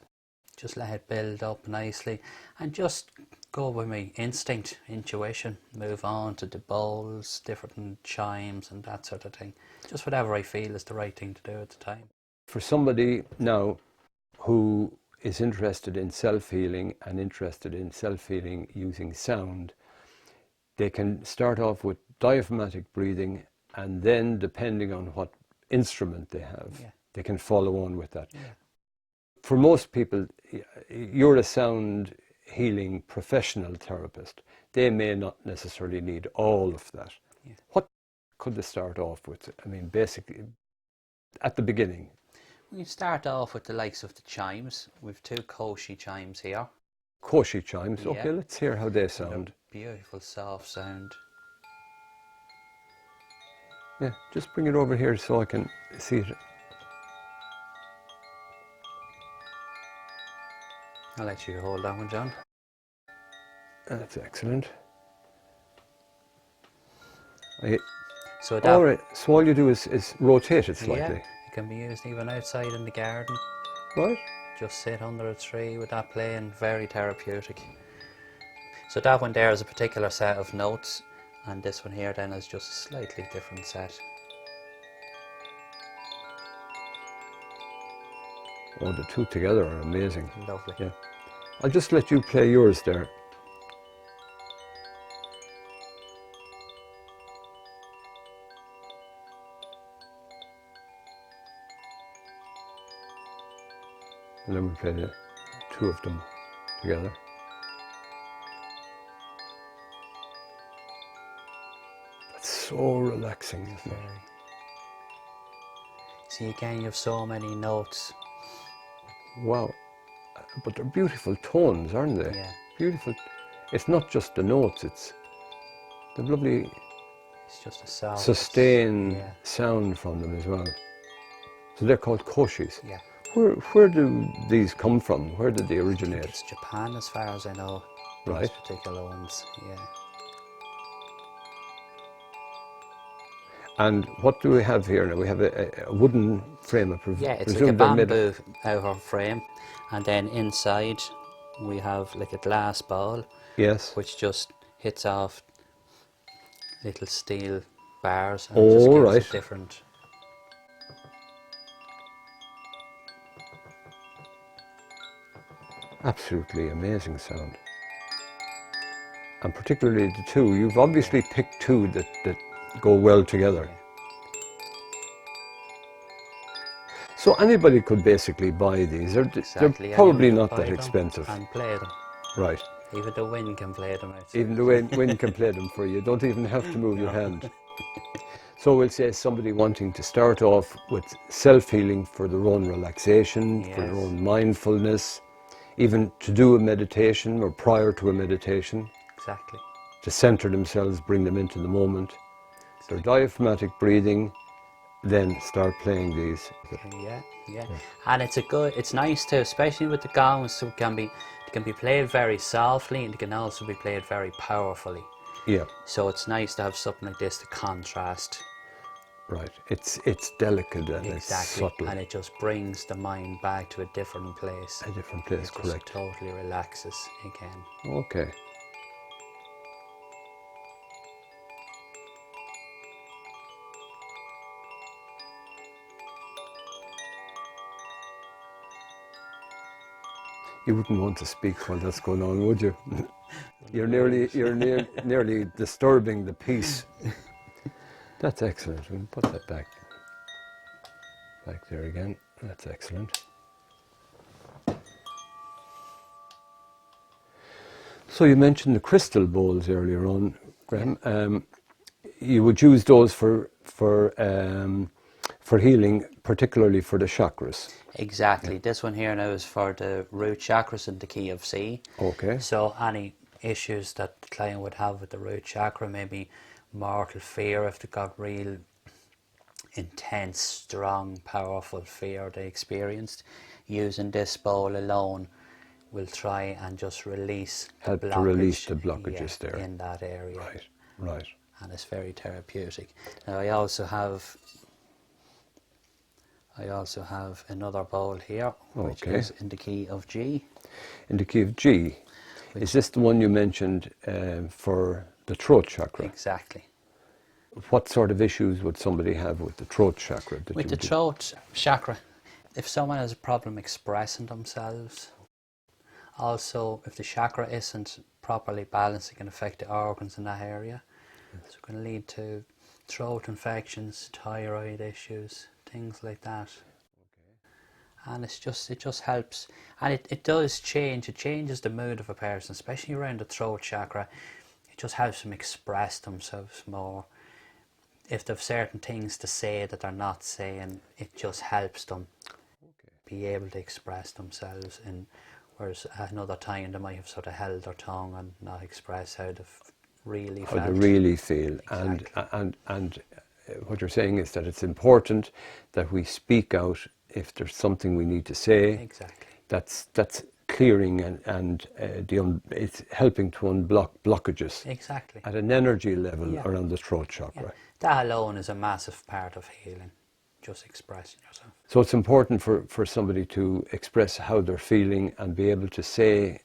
S2: Just let it build up nicely, and just go with my instinct, intuition, move on to the bowls, different chimes and that sort of thing. Just whatever I feel is the right thing to do at the time.
S1: For somebody now who is interested in self-healing and interested in self-healing using sound, they can start off with diaphragmatic breathing, and then depending on what instrument they have, they can follow on with that. For most people, you're a sound healing professional therapist. They may not necessarily need all of that. What could they start off with? I mean, basically, at the beginning.
S2: We can start off with the likes of the chimes. We've 2 Horseshoe chimes here.
S1: Horseshoe chimes, okay, let's hear how they sound.
S2: Beautiful soft sound.
S1: Yeah, just bring it over here so I can see it.
S2: I'll let you hold that one, John.
S1: That's excellent.
S2: So
S1: All right, so all you do is rotate it slightly.
S2: Yeah, it can be used even outside in the garden.
S1: Right?
S2: Just sit under a tree with that playing, very therapeutic. So that one there is a particular set of notes, and this one here then is just a slightly different set.
S1: Oh, the two together are amazing.
S2: Lovely.
S1: Yeah. I'll just let you play yours there. And then we play the two of them together. That's so relaxing, isn't it?
S2: See, again, you have so many notes.
S1: Wow. But they're beautiful tones, aren't they?
S2: Yeah.
S1: Beautiful. It's not just the notes, it's the lovely
S2: It's just a sound.
S1: sustained sound from them as well. So they're called koshis.
S2: Yeah.
S1: Where do these come from? Where did they
S2: I
S1: originate?
S2: think it's Japan, as far as I know.
S1: Right.
S2: These particular ones, yeah.
S1: And what do we have here now? We have a wooden frame.
S2: Yeah, it's like a bamboo outer frame, and then inside we have like a glass ball.
S1: Yes.
S2: Which just hits off little steel bars and just gives
S1: right.
S2: it different.
S1: Absolutely amazing sound. And particularly the two. You've obviously picked two that go well together. So anybody could basically buy these. They're probably not that expensive.
S2: And play them.
S1: Right.
S2: Even the wind can play them outside.
S1: Even the wind can play them for you. You don't even have to move your hand. So we'll say somebody wanting to start off with self-healing for their own relaxation, for their own mindfulness, even to do a meditation or prior to a meditation.
S2: Exactly.
S1: To center themselves, bring them into the moment. Their diaphragmatic breathing, then start playing these.
S2: Yeah. And it's nice too, especially with the gongs, so it can be played very softly, and it can also be played very powerfully.
S1: Yeah.
S2: So it's nice to have something like this to contrast.
S1: Right. It's delicate and it's subtle.
S2: And it just brings the mind back to a different place.
S1: A different place,
S2: it
S1: correct.
S2: Just totally relaxes again.
S1: Okay. You wouldn't want to speak while that's going on, would you? You're nearly disturbing the peace. That's excellent. We'll put that back there again. That's excellent. So you mentioned the crystal bowls earlier on, Graham. You would use those for healing, particularly for the chakras.
S2: Exactly. Yeah. This one here now is for the root chakras and the key of C.
S1: Okay.
S2: So any issues that the client would have with the root chakra, maybe mortal fear, if they got real intense, strong, powerful fear they experienced, using this bowl alone will try and just release
S1: help to release the blockages there
S2: in that area.
S1: Right.
S2: And it's very therapeutic. Now I also have another bowl here, which is in the key of G.
S1: In the key of G. Is this the one you mentioned for the throat chakra?
S2: Exactly.
S1: What sort of issues would somebody have with the throat chakra?
S2: With the throat chakra, if someone has a problem expressing themselves, also if the chakra isn't properly balanced, it can affect the organs in that area. So it can lead to throat infections, thyroid issues, things like that. And it just helps, and it does change. It changes the mood of a person, especially around the throat chakra. It just helps them express themselves more. If they have certain things to say that they're not saying, it just helps them be able to express themselves. And whereas another time they might have sort of held their tongue and not express how they really felt.
S1: How they really feel,
S2: exactly.
S1: and what you're saying is that it's important that we speak out if there's something we need to say.
S2: Exactly.
S1: That's clearing and it's helping to unblock blockages.
S2: Exactly.
S1: At an energy level
S2: Yeah.
S1: around the throat chakra.
S2: Yeah. That alone is a massive part of healing, just expressing yourself.
S1: So it's important for somebody to express how they're feeling and be able to say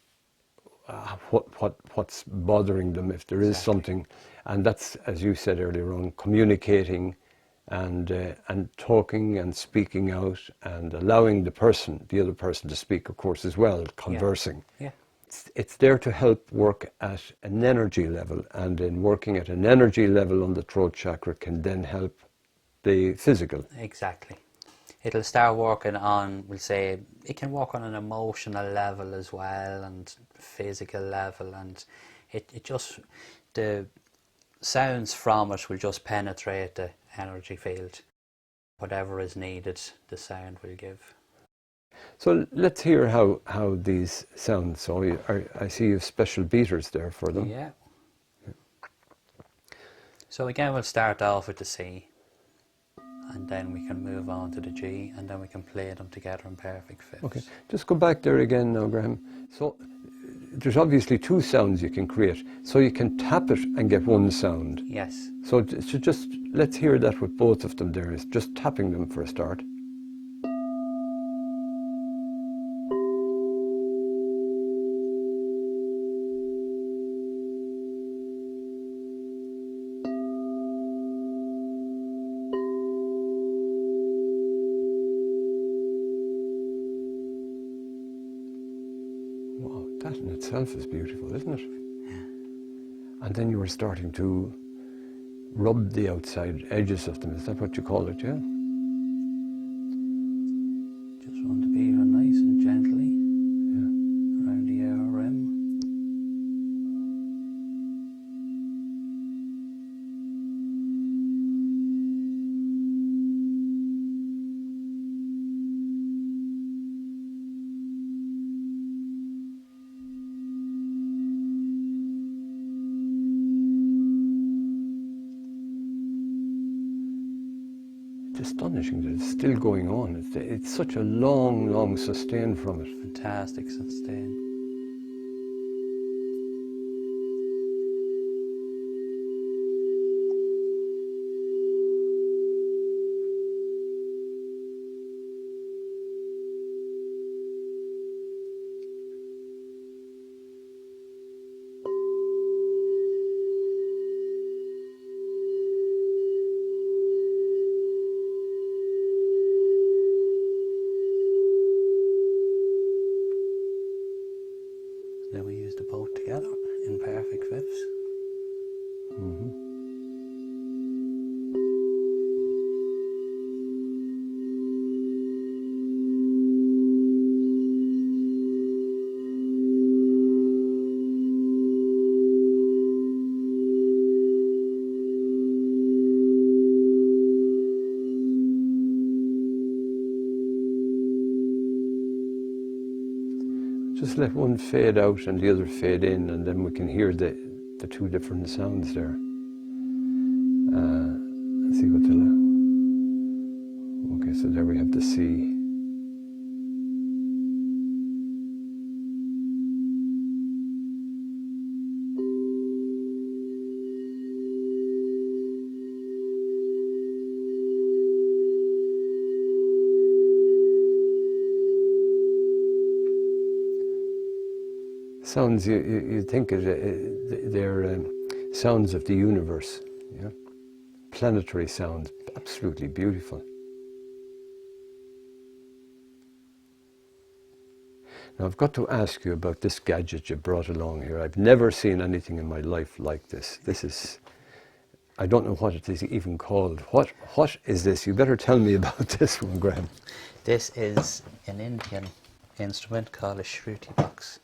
S1: what's bothering them if there is something. And that's, as you said earlier on, communicating and talking and speaking out and allowing the other person to speak, of course, as well, conversing.
S2: Yeah.
S1: It's there to help work at an energy level, and in working at an energy level on the throat chakra can then help the physical.
S2: Exactly. It'll start working on, we'll say, it can work on an emotional level as well and physical level, and it just, the sounds from it will just penetrate the energy field. Whatever is needed, the sound will give.
S1: So let's hear how these sound. So I see you have special beaters there for them.
S2: Yeah. So again, we'll start off with the C, and then we can move on to the G, and then we can play them together in perfect fifths.
S1: Okay, just go back there again now, Graham. So there's obviously two sounds you can create. So you can tap it and get one sound.
S2: Yes.
S1: So just let's hear that with both of them there. Is just tapping them for a start. Wow, that in itself is beautiful, isn't it?
S2: Yeah.
S1: And then you were starting to rub the outside edges of them. Is that what you call it, yeah?
S2: Just run the beater nice and gently around the air rim.
S1: It's astonishing that it's still going on. It's such a long sustain from it.
S2: Fantastic sustain. Then we use the both together in perfect fifths.
S1: Just let one fade out and the other fade in, and then we can hear the two different sounds there. Let's see what they'll... Okay, so there we have the C. Sounds you think they're sounds of the universe, yeah? Planetary sounds, absolutely beautiful. Now I've got to ask you about this gadget you brought along here. I've never seen anything in my life like this. This is, I don't know what it is even called. What is this? You better tell me about this one, Graham.
S2: This is an Indian instrument called a Shruti Box.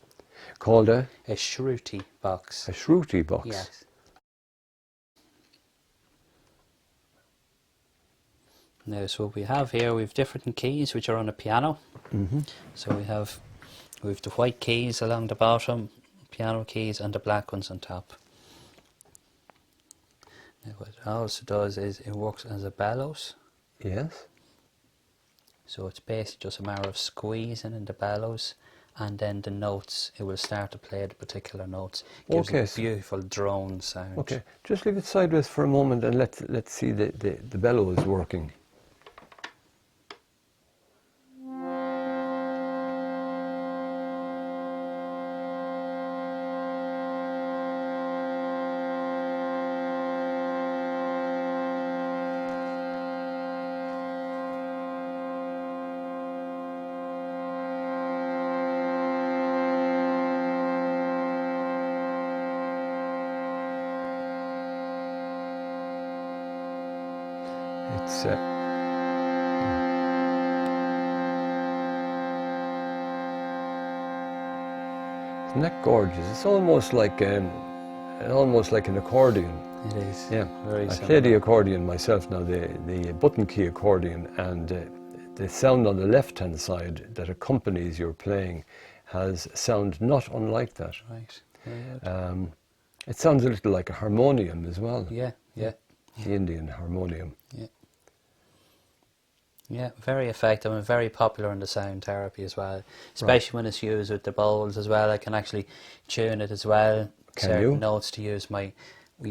S1: Called a
S2: Shruti Box.
S1: A Shruti Box.
S2: Yes. Now, so what we have here, we have different keys which are on the piano. So we have the white keys along the bottom, piano keys, and the black ones on top. Now what it also does is it works as a bellows.
S1: Yes.
S2: So it's basically just a matter of squeezing in the bellows, and then the notes, it will start to play the particular notes. Gives
S1: Okay,
S2: a beautiful drone sound.
S1: Okay, just leave it sideways for a moment and let's see the bellows working. Isn't that gorgeous? It's almost like an accordion.
S2: It is.
S1: Yeah,
S2: Very
S1: I
S2: similar.
S1: play the accordion myself now, the button key accordion, and the sound on the left-hand side that accompanies your playing has a sound not unlike that.
S2: Right. Very good.
S1: It sounds a little like a harmonium as well.
S2: Yeah.
S1: The Indian harmonium.
S2: Yeah. Yeah, very effective and very popular in the sound therapy as well. Especially when it's used with the bowls as well. I can actually tune it as well.
S1: Can
S2: Certain
S1: you?
S2: notes to use we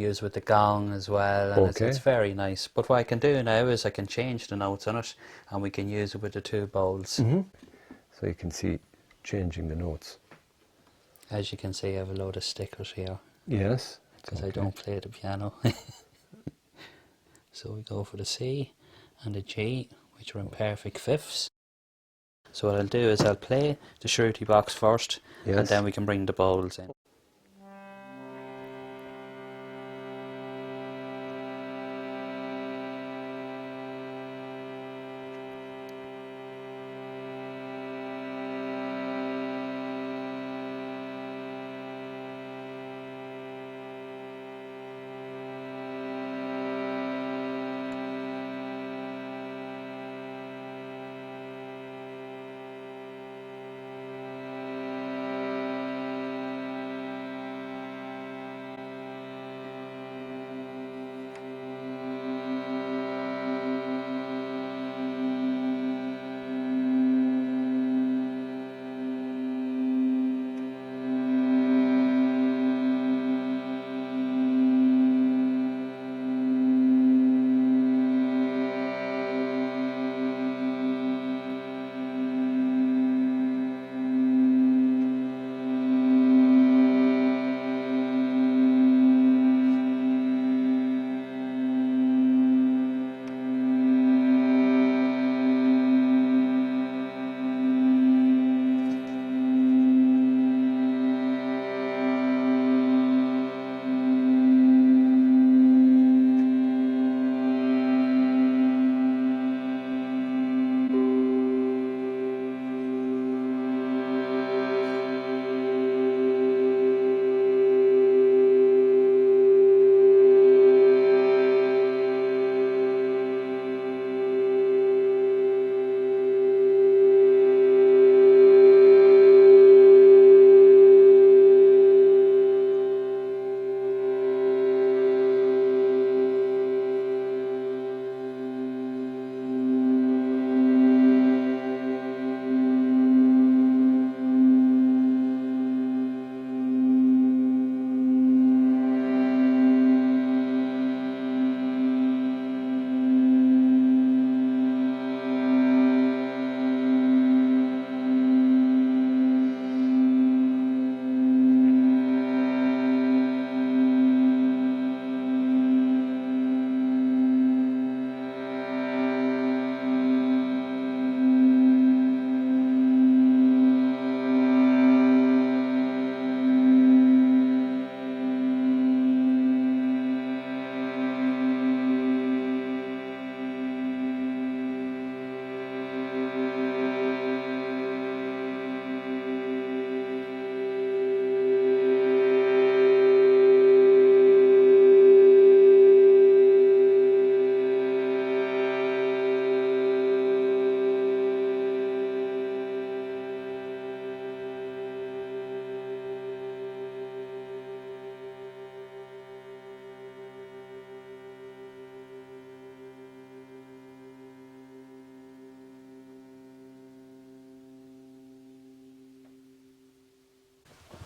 S2: use with the gong as well, and
S1: Okay.
S2: it's very nice. But what I can do now is I can change the notes on it, and we can use it with the two bowls.
S1: Mm-hmm. So you can see changing the notes.
S2: As you can see, I have a load of stickers here
S1: Yes.
S2: because I don't play the piano. So we go for the C and the G, which are in perfect fifths. So what I'll do is I'll play the Shruti Box first, and
S1: Yes.
S2: then we can bring the bowls in.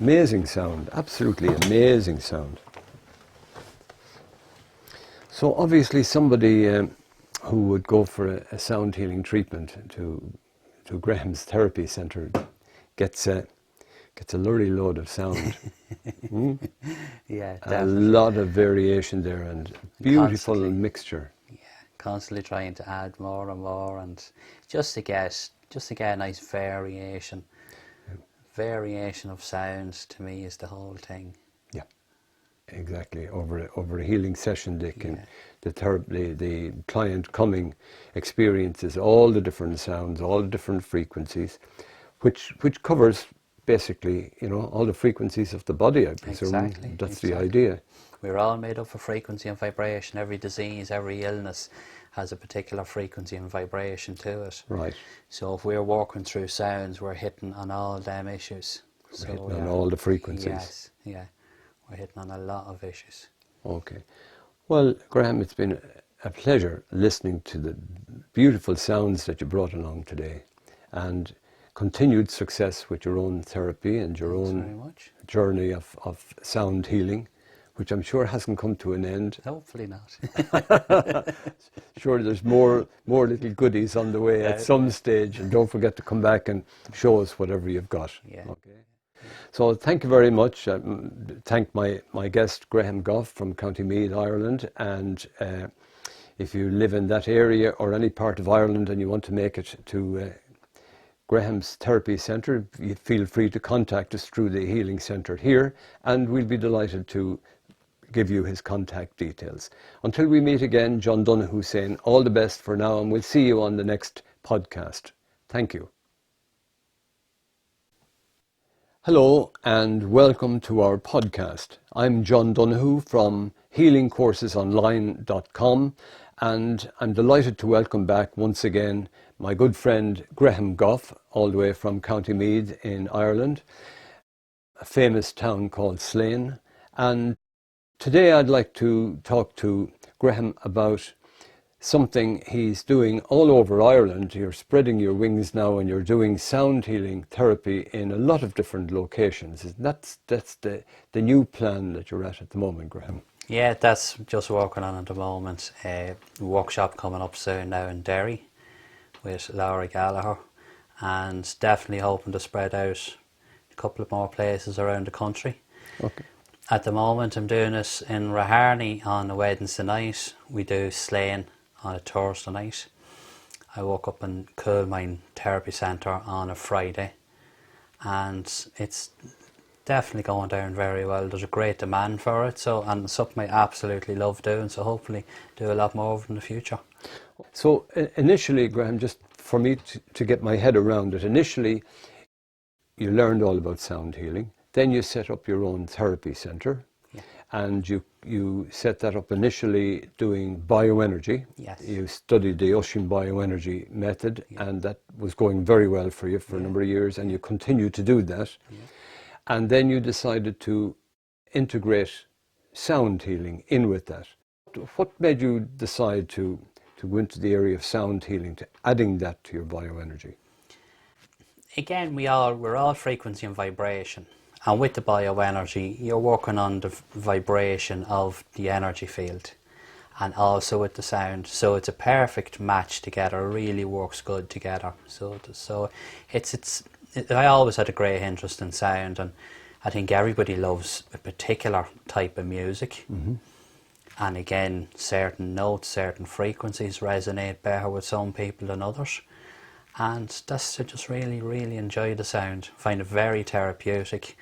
S1: Amazing sound, absolutely amazing sound. So obviously somebody who would go for a sound healing treatment to Graham's therapy centre gets a lorry load of sound.
S2: Yeah,
S1: a
S2: definitely.
S1: lot of variation there and beautiful mixture.
S2: Yeah, constantly trying to add more and more, and just to get a nice variation. Variation of sounds to me is the whole thing.
S1: Yeah, exactly. Over a healing session, they can the client coming experiences all the different sounds, all the different frequencies, which covers basically, you know, all the frequencies of the body, I presume.
S2: Exactly.
S1: That's the idea.
S2: We're all made up of frequency and vibration. Every disease, every illness has a particular frequency and vibration to it.
S1: Right.
S2: So if we're walking through sounds, we're hitting on all them issues.
S1: We're hitting on all the frequencies.
S2: Yes, yeah. We're hitting on a lot of issues.
S1: Okay. Well, Graham, it's been a pleasure listening to the beautiful sounds that you brought along today, and continued success with your own therapy and your
S2: Thanks
S1: own
S2: very much.
S1: journey of sound healing, which I'm sure hasn't come to an end.
S2: Hopefully not.
S1: Sure, there's more little goodies on the way at some stage, and don't forget to come back and show us whatever you've got.
S2: Yeah.
S1: Okay. So thank you very much. Thank my guest Graham Gough from County Meath, Ireland, and if you live in that area or any part of Ireland and you want to make it to Graham's Therapy Centre, you feel free to contact us through the Healing Centre here, and we'll be delighted to give you his contact details. Until we meet again, John Donoghue saying all the best for now, and we'll see you on the next podcast. Thank you. Hello and welcome to our podcast. I'm John Donoghue from healingcoursesonline.com, and I'm delighted to welcome back once again my good friend Graham Gough, all the way from County Meath in Ireland, a famous town called Slane. And today I'd like to talk to Graham about something he's doing all over Ireland. You're spreading your wings now and you're doing sound healing therapy in a lot of different locations. That's the new plan that you're at the moment, Graham.
S2: Yeah, that's just working on at the moment. Workshop coming up soon now in Derry with Laura Gallagher, and definitely hoping to spread out a couple of more places around the country.
S1: Okay.
S2: At the moment I'm doing it in Raharney on a Wednesday night. We do Slane on a Thursday night. I woke up in Coolmine Therapy Centre on a Friday, and it's definitely going down very well. There's a great demand for it, so, and something I absolutely love doing, so hopefully do a lot more of it in the future.
S1: So initially, Graham, just for me to get my head around it, initially you learned all about sound healing, then you set up your own therapy centre.
S2: Yeah.
S1: And you set that up initially doing bioenergy.
S2: Yes.
S1: You studied the Ocean Bioenergy method, and that was going very well for you for a number of years, and you continue to do that. Yeah. And then you decided to integrate sound healing in with that. What made you decide to go into the area of sound healing, to adding that to your bioenergy?
S2: Again, we're all frequency and vibration. And with the bioenergy, you're working on the vibration of the energy field and also with the sound. So it's a perfect match together, it really works good together. So I always had a great interest in sound, and I think everybody loves a particular type of music. Mm-hmm. And again, certain notes, certain frequencies resonate better with some people than others. And that's to just really, really enjoy the sound. Find it very therapeutic.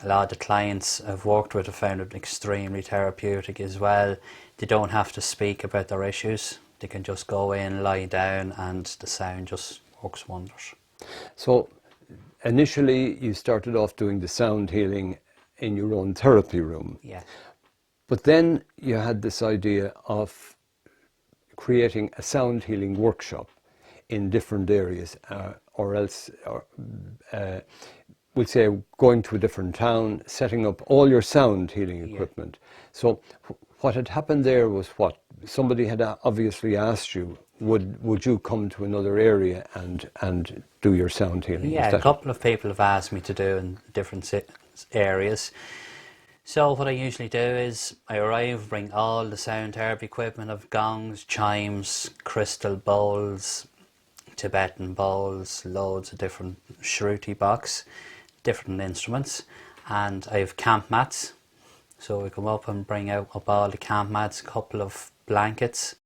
S2: A lot of the clients I've worked with have found it extremely therapeutic as well. They don't have to speak about their issues. They can just go in, lie down, and the sound just works wonders.
S1: So initially you started off doing the sound healing in your own therapy room.
S2: Yeah. But
S1: then you had this idea of creating a sound healing workshop in different areas, we'll say going to a different town, setting up all your sound healing equipment. Yeah. So what had happened there was what? Somebody had obviously asked you, would you come to another area and do your sound healing?
S2: Yeah, a couple of people have asked me to do in different areas. So what I usually do is I arrive, bring all the sound therapy equipment of gongs, chimes, crystal bowls, Tibetan bowls, loads of different Shruti Box, different instruments, and I have camp mats. So we come up and bring out up all the camp mats, a couple of blankets,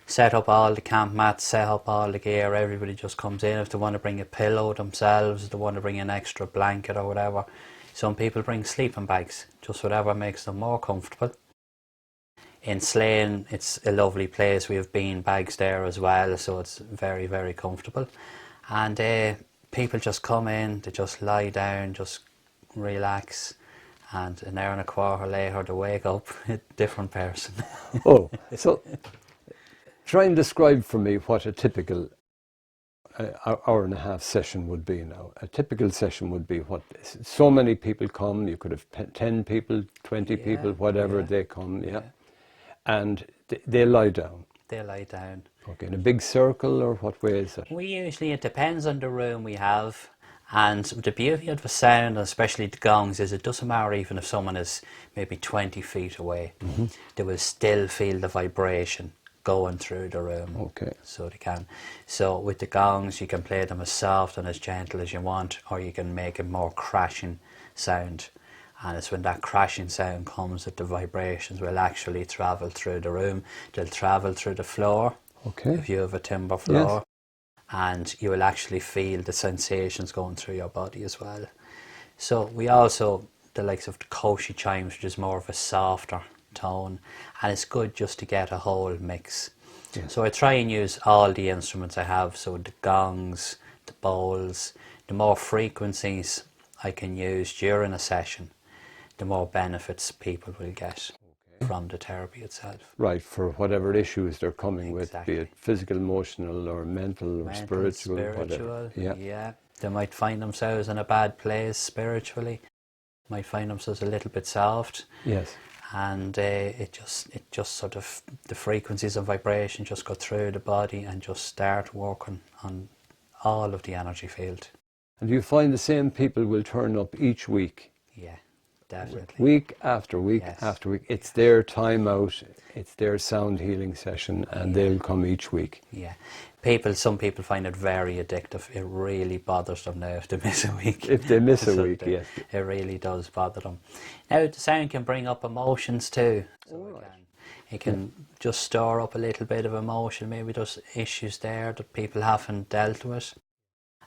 S2: set up all the camp mats, set up all the gear. Everybody just comes in. If they want to bring a pillow themselves, if they want to bring an extra blanket or whatever. Some people bring sleeping bags, just whatever makes them more comfortable. In Slane, it's a lovely place. We have bean bags there as well, so it's very, very comfortable. And people just come in, they just lie down, just relax, and an hour and a quarter later they wake up a different person.
S1: Oh, so try and describe for me what a typical hour and a half session would be now. A typical session would be what? So many people come, you could have 10 people, 20 people, whatever they come, and they lie down.
S2: They lie down.
S1: Okay, in a big circle, or what way is it?
S2: It depends on the room we have. And the beauty of the sound, especially the gongs, is it doesn't matter even if someone is maybe 20 feet away, they will still feel the vibration going through the room.
S1: Okay.
S2: So they can. So with the gongs, you can play them as soft and as gentle as you want, or you can make a more crashing sound. And it's when that crashing sound comes that the vibrations will actually travel through the room. They'll travel through the floor, if you have a timber floor. And you will actually feel the sensations going through your body as well. So we also, the likes of the Horseshoe Chimes, which is more of a softer tone, and it's good just to get a whole mix. So I try and use all the instruments I have, so the gongs, the bowls, the more frequencies I can use during a session, the more benefits people will get from the therapy itself.
S1: Right, for whatever issues they're coming with, be it physical, emotional, or mental, or spiritual, whatever.
S2: Yeah. They might find themselves in a bad place spiritually, might find themselves a little bit soft.
S1: Yes.
S2: And it just sort of, the frequencies of vibration just go through the body and just start working on all of the energy field.
S1: And you find the same people will turn up each week?
S2: Yeah, definitely.
S1: Week after week after week. It's their time out, it's their sound healing session, and they'll come each week.
S2: Yeah. Some people find it very addictive. It really bothers them now if they miss a week.
S1: If they miss a week, yes.
S2: It really does bother them. Now, the sound can bring up emotions too. So it can just store up a little bit of emotion. Maybe there's issues there that people haven't dealt with.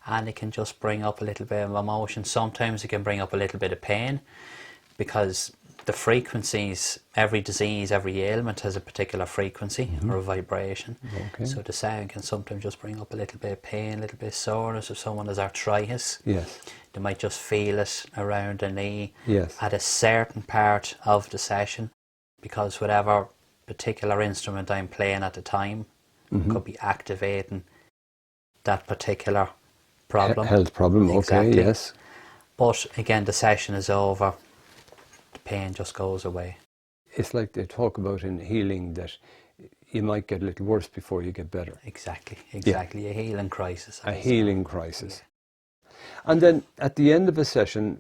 S2: And it can just bring up a little bit of emotion. Sometimes it can bring up a little bit of pain, because the frequencies, every disease, every ailment has a particular frequency or a vibration. So the sound can sometimes just bring up a little bit of pain, a little bit of soreness. If someone has arthritis, they might just feel it around the knee at a certain part of the session, because whatever particular instrument I'm playing at the time could be activating that particular problem.
S1: Health problem,
S2: exactly.
S1: yes.
S2: But again, the session is over, the pain just goes away.
S1: It's like they talk about in healing that you might get a little worse before you get better.
S2: Exactly. A healing crisis.
S1: A healing crisis. And then at the end of a session,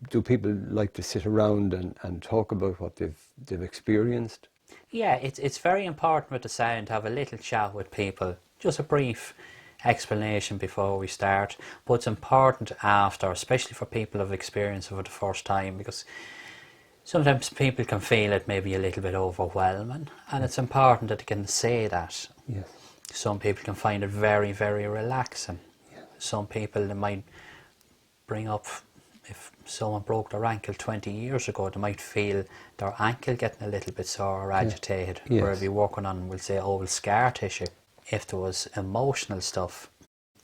S1: do people like to sit around and talk about what they've experienced?
S2: Yeah, it's very important with the sound to have a little chat with people, just a brief explanation before we start, but it's important after, especially for people who have experienced it for the first time, because sometimes people can feel it maybe a little bit overwhelming, and it's important that they can say that.
S1: Yes.
S2: Some people can find it very, very relaxing. Some people, they might bring up, if someone broke their ankle 20 years ago, they might feel their ankle getting a little bit sore or agitated, where they'll be working on, we'll say, old scar tissue. If there was emotional stuff,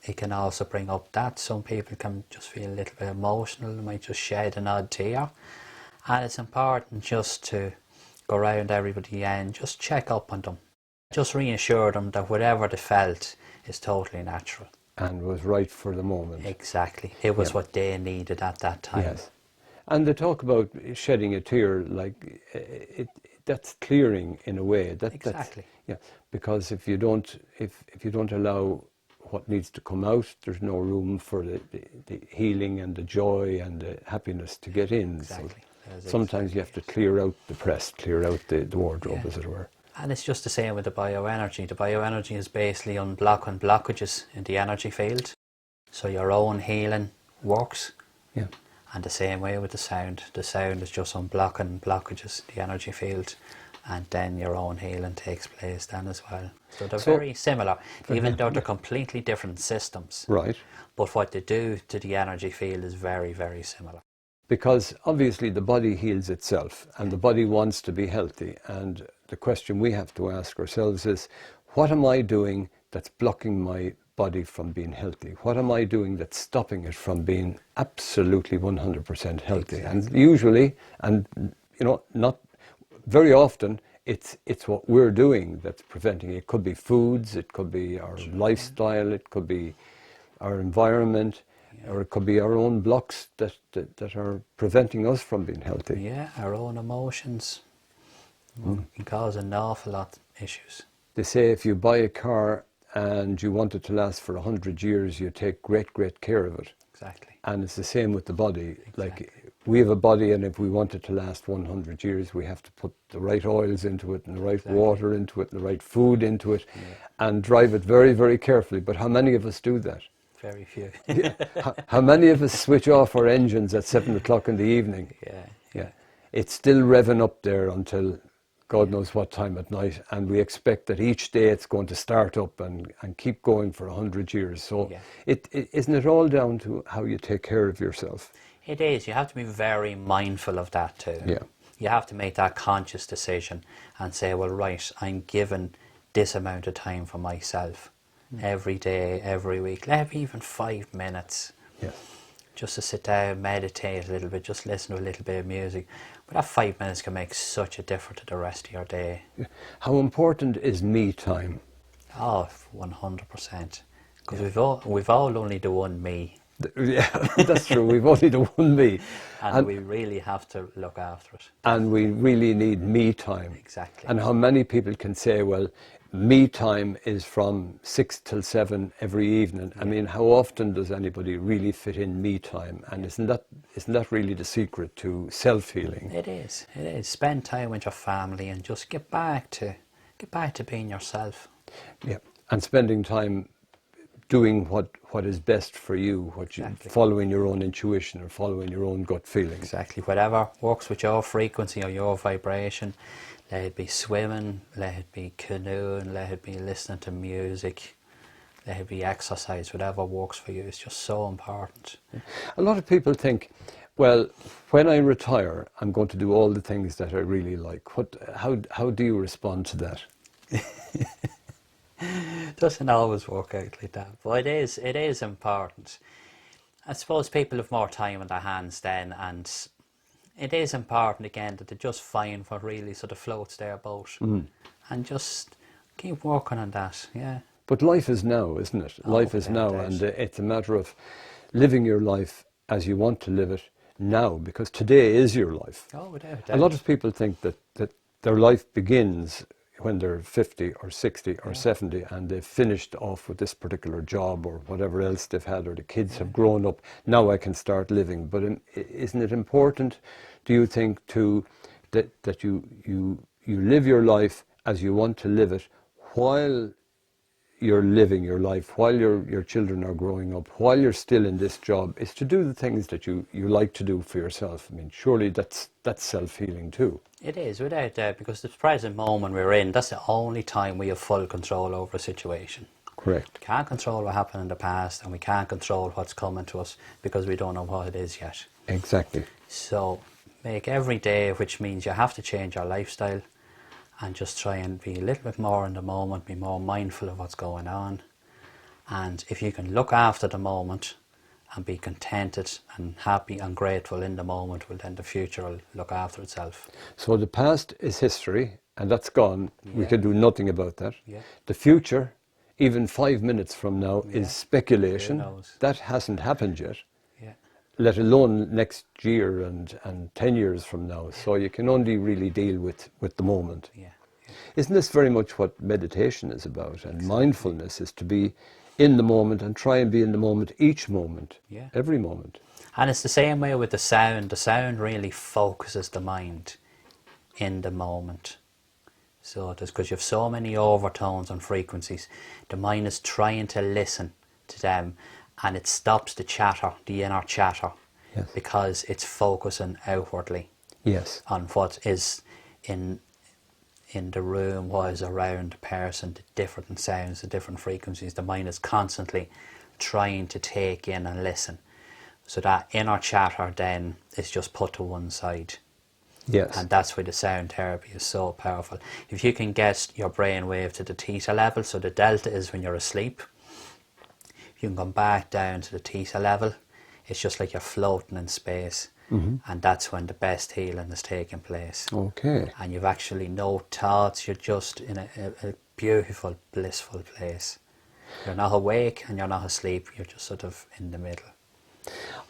S2: it can also bring up that. Some people can just feel a little bit emotional, they might just shed an odd tear. And it's important just to go around everybody and just check up on them. Just reassure them that whatever they felt is totally natural.
S1: And was right for the moment.
S2: Exactly. It was what they needed at that time.
S1: Yes. And they talk about shedding a tear, like that's clearing in a way.
S2: Exactly.
S1: Because if you don't allow what needs to come out. There's no room for the healing and the joy and the happiness to get in.
S2: Exactly.
S1: So sometimes you have to clear out the press, clear out the wardrobe, as it were.
S2: And it's just the same with the bioenergy. The bioenergy is basically unblocking blockages in the energy field. So your own healing works.
S1: Yeah.
S2: And the same way with the sound. The sound is just unblocking blockages, the energy field, and then your own healing takes place then as well. So they're very similar, even though they're completely different systems.
S1: Right.
S2: But what they do to the energy field is very, very similar.
S1: Because obviously the body heals itself, and the body wants to be healthy. And the question we have to ask ourselves is, what am I doing that's blocking my body from being healthy? What am I doing that's stopping it from being absolutely 100% healthy?
S2: Exactly.
S1: And usually, and you know, not very often, it's what we're doing that's preventing it. It could be foods, it could be our lifestyle, it could be our environment, or it could be our own blocks that are preventing us from being healthy.
S2: Yeah, our own emotions can cause an awful lot of issues.
S1: They say if you buy a car and you want it to last for 100 years, you take great care of it.
S2: Exactly.
S1: And it's the same with the body.
S2: Exactly.
S1: Like, we have a body, and if we want it to last 100 years, we have to put the right oils into it, and the right water into it, and the right food into it, and drive it very carefully. But how many of us do that?
S2: Very few.
S1: How many of us switch off our engines at 7 o'clock in the evening?
S2: Yeah.
S1: It's still revving up there until God knows what time at night, and we expect that each day it's going to start up and keep going for 100 years. So isn't it all down to how you take care of yourself?
S2: It is. You have to be very mindful of that too.
S1: Yeah.
S2: You have to make that conscious decision and say, well, right, I'm given this amount of time for myself every day, every week, maybe even 5 minutes.
S1: Yes.
S2: Just to sit down, meditate a little bit, just listen to a little bit of music. But that 5 minutes can make such a difference to the rest of your day.
S1: How important is me time?
S2: Oh, 100%. Because we've all only the one me.
S1: Yeah, that's true. We've only the one me.
S2: And we really have to look after it.
S1: And we really need me time.
S2: Exactly.
S1: And how many people can say, well, me time is from 6 till 7 every evening. I mean, how often does anybody really fit in me time? And isn't that really the secret to self-healing?
S2: It is. It is. Spend time with your family and just get back to being yourself.
S1: Yeah. And spending time doing what is best for you, following your own intuition or following your own gut feeling.
S2: Exactly. Whatever works with your frequency or your vibration. Let it be swimming, let it be canoeing, let it be listening to music, let it be exercise, whatever works for you. It's just so important.
S1: A lot of people think, well, when I retire, I'm going to do all the things that I really like. How do you respond to that?
S2: It doesn't always work out like that, but it is important. I suppose people have more time on their hands then, and it is important again that they just find what really sort of floats their boat and just keep working on that. Yeah.
S1: But life is now, isn't it? Life is now, and it's a matter of living your life as you want to live it now, because today is your life.
S2: Oh, without doubt.
S1: A lot of people think that their life begins when they're 50 or 60 or 70 and they've finished off with this particular job or whatever else they've had, or the kids have grown up, now I can start living. But isn't it important, do you think, that you live your life as you want to live it while you're living your life, while your children are growing up, while you're still in this job, is to do the things that you like to do for yourself? I mean, surely that's self-healing too.
S2: It is, without doubt, because the present moment we're in, that's the only time we have full control over a situation.
S1: Correct.
S2: We can't control what happened in the past, and we can't control what's coming to us because we don't know what it is yet.
S1: Exactly.
S2: So make every day, which means you have to change your lifestyle and just try and be a little bit more in the moment, be more mindful of what's going on. And if you can look after the moment and be contented and happy and grateful in the moment, well, then the future will look after itself.
S1: So the past is history, and that's gone. We can do nothing about that.
S2: Yeah.
S1: The future, even 5 minutes from now, is speculation.
S2: Who knows?
S1: That hasn't happened yet,
S2: Yeah.
S1: let alone next year and 10 years from now. So you can only really deal with the moment.
S2: Yeah,
S1: Isn't this very much what meditation is about? And mindfulness is to be in the moment and try and be in the moment each moment, every moment.
S2: And it's the same way with the sound. The sound really focuses the mind in the moment. So it is, because you have so many overtones and frequencies, the mind is trying to listen to them, and it stops the chatter, the inner chatter, because it's focusing outwardly on what is in the room, what is around the person, the different sounds, the different frequencies. The mind is constantly trying to take in and listen. So that inner chatter then is just put to one side. And that's why the sound therapy is so powerful. If you can get your brain wave to the theta level, so the delta is when you're asleep, if you can come back down to the theta level, it's just like you're floating in space. And that's when the best healing is taking place. And you've actually no thoughts, you're just in a beautiful, blissful place. You're not awake and you're not asleep, you're just sort of in the middle.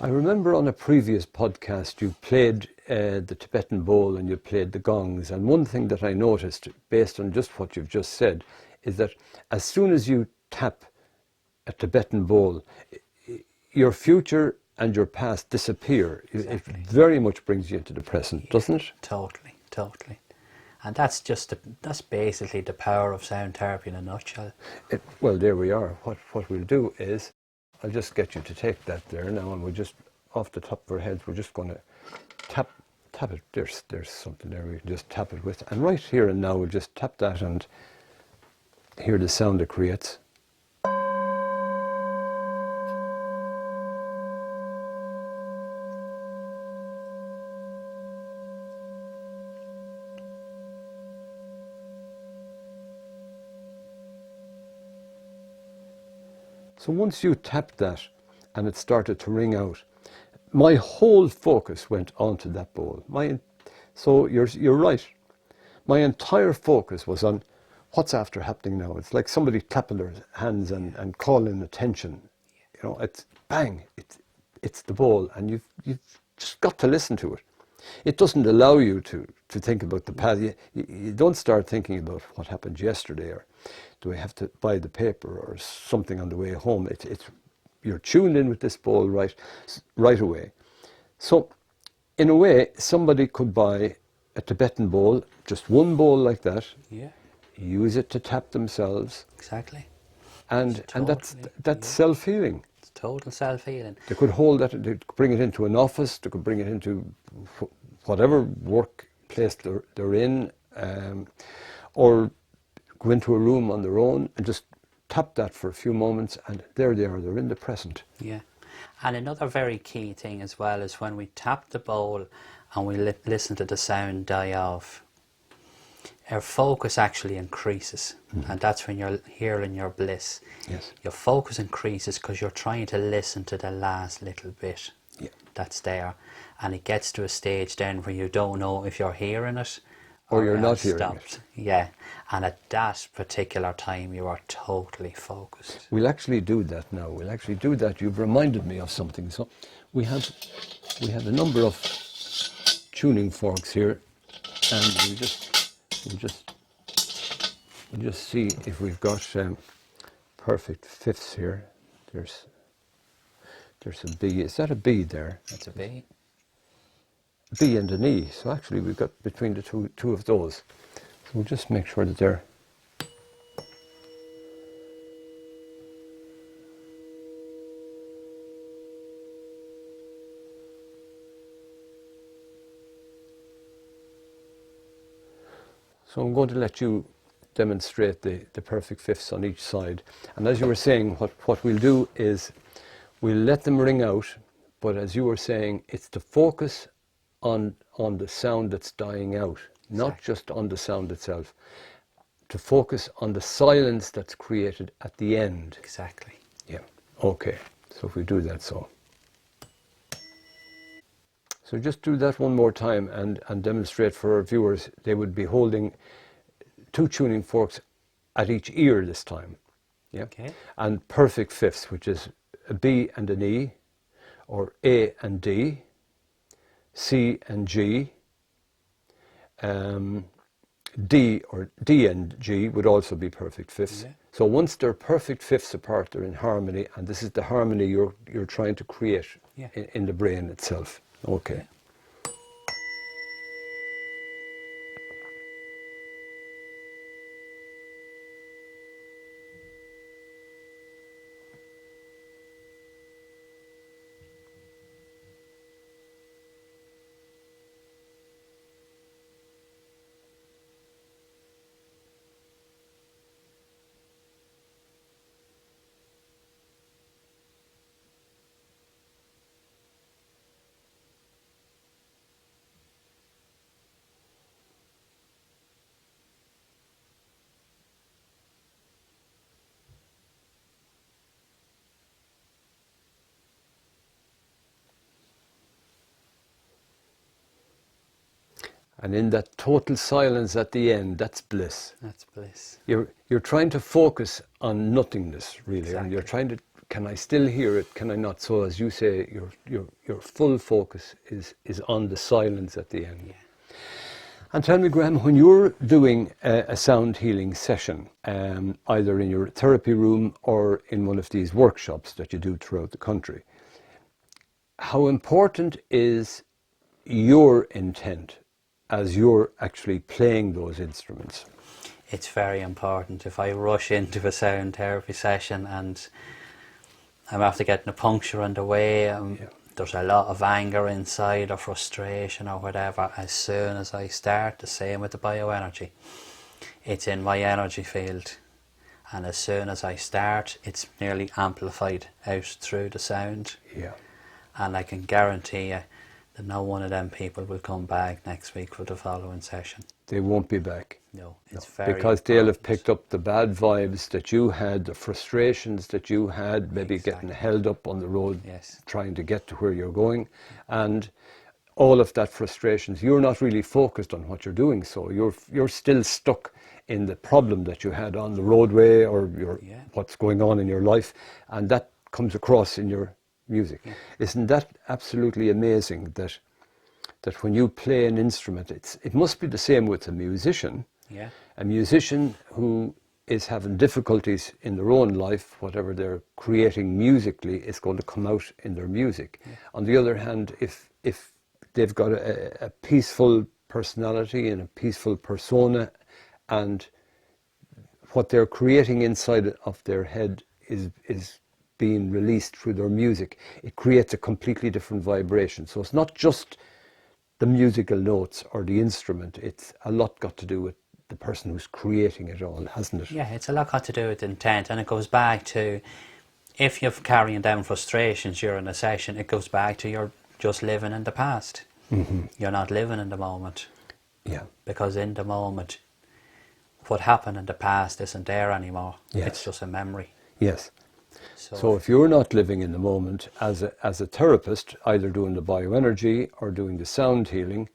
S1: I remember on a previous podcast you played the Tibetan Bowl and you played the gongs, and one thing that I noticed based on just what you've just said is that as soon as you tap a Tibetan Bowl, your future and your past disappear. It very much brings you into the present, doesn't it?
S2: Totally, totally. And that's that's basically the power of sound therapy in a nutshell.
S1: Well, there we are. What we'll do is, I'll just get you to take that there now, and we'll just, off the top of our heads, we're just going to tap it. There's something there we can just tap it with. And right here and now, we'll just tap that and hear the sound it creates. So once you tapped that and it started to ring out, my whole focus went onto that bowl. So you're right. My entire focus was on what's after happening now. It's like somebody clapping their hands and calling attention. You know, it's bang. It's the bowl, and you've just got to listen to it. It doesn't allow you to think about the past. You don't start thinking about what happened yesterday, or do I have to buy the paper or something on the way home. You're tuned in with this bowl right away. So in a way, somebody could buy a Tibetan bowl, just one bowl like that, use it to tap themselves.
S2: Exactly.
S1: And that's self-healing.
S2: It's total self-healing.
S1: They could hold that, they could bring it into an office, they could bring it into whatever workplace they're in, or go into a room on their own and just tap that for a few moments, and there they are, they're in the present.
S2: Yeah. And another very key thing as well is when we tap the bowl and we listen to the sound die off, our focus actually increases. And that's when you're hearing your bliss. Your focus increases because you're trying to listen to the last little bit that's there. And it gets to a stage then where you don't know if you're hearing it
S1: or you're not hearing it.
S2: Yeah. And at that particular time, you are totally focused.
S1: We'll actually do that now. We'll actually do that. You've reminded me of something. So we have a number of tuning forks here, and we'll just see if we've got perfect fifths here. There's a B. Is that a B there?
S2: That's a B.
S1: B and an E. So actually we've got between the two of those. So we'll just make sure that they're So I'm going to let you demonstrate the perfect fifths on each side. And as you were saying, what we'll do is we'll let them ring out, but as you were saying, it's to focus on the sound that's dying out, not just on the sound itself. To focus on the silence that's created at the end.
S2: Exactly.
S1: Yeah. Okay. So if we do that, so just do that one more time and demonstrate for our viewers. They would be holding two tuning forks at each ear this time. Yeah.
S2: Okay.
S1: And perfect fifths, which is a B and an E, or A and D, C and G, D or D and G would also be perfect fifths.
S2: Yeah.
S1: So once they're perfect fifths apart, they're in harmony, and this is the harmony you're trying to create
S2: Yeah.
S1: in the brain itself. Okay.
S2: Yeah.
S1: And in that total silence at the end, that's bliss.
S2: That's bliss.
S1: You're trying to focus on nothingness, really, and
S2: Exactly.
S1: you're trying to, can I still hear it, can I not? So as you say, your full focus is on the silence at the end.
S2: Yeah.
S1: And tell me, Graham, when you're doing a sound healing session, either in your therapy room or in one of these workshops that you do throughout the country, how important is your intent as you're actually playing those instruments?
S2: It's very important. If I rush into a sound therapy session and I'm after getting a puncture on the way, there's a lot of anger inside or frustration or whatever, as soon as I start, the same with the bioenergy, it's in my energy field, and as soon as I start, it's nearly amplified out through the sound.
S1: Yeah.
S2: And I can guarantee you that no one of them people will come back next week for the following session.
S1: They won't be back.
S2: No, it's very
S1: because they'll have
S2: important.
S1: picked up the bad vibes that you had, the frustrations that you had, maybe
S2: Exactly.
S1: getting held up on the road,
S2: Yes.
S1: trying to get to where you're going, and all of that frustrations. You're not really focused on what you're doing, so you're still stuck in the problem that you had on the roadway or what's going on in your life, and that comes across in your music.
S2: Yeah.
S1: Isn't that absolutely amazing that when you play an instrument, it must be the same with a musician.
S2: Yeah.
S1: A musician who is having difficulties in their own life, whatever they're creating musically, is going to come out in their music.
S2: Yeah.
S1: On the other hand, if they've got a peaceful personality and a peaceful persona, and what they're creating inside of their head is being released through their music, it creates a completely different vibration. So it's not just the musical notes or the instrument, it's a lot got to do with the person who's creating it all, hasn't it?
S2: Yeah, it's a lot got to do with intent, and it goes back to, if you're carrying down frustrations during a session, it goes back to you're just living in the past.
S1: Mm-hmm.
S2: You're not living in the moment.
S1: Yeah.
S2: Because in the moment, what happened in the past isn't there anymore.
S1: Yes.
S2: It's just a memory.
S1: Yes.
S2: So,
S1: So if you're not living in the moment as a therapist, either doing the bioenergy or doing the sound healing,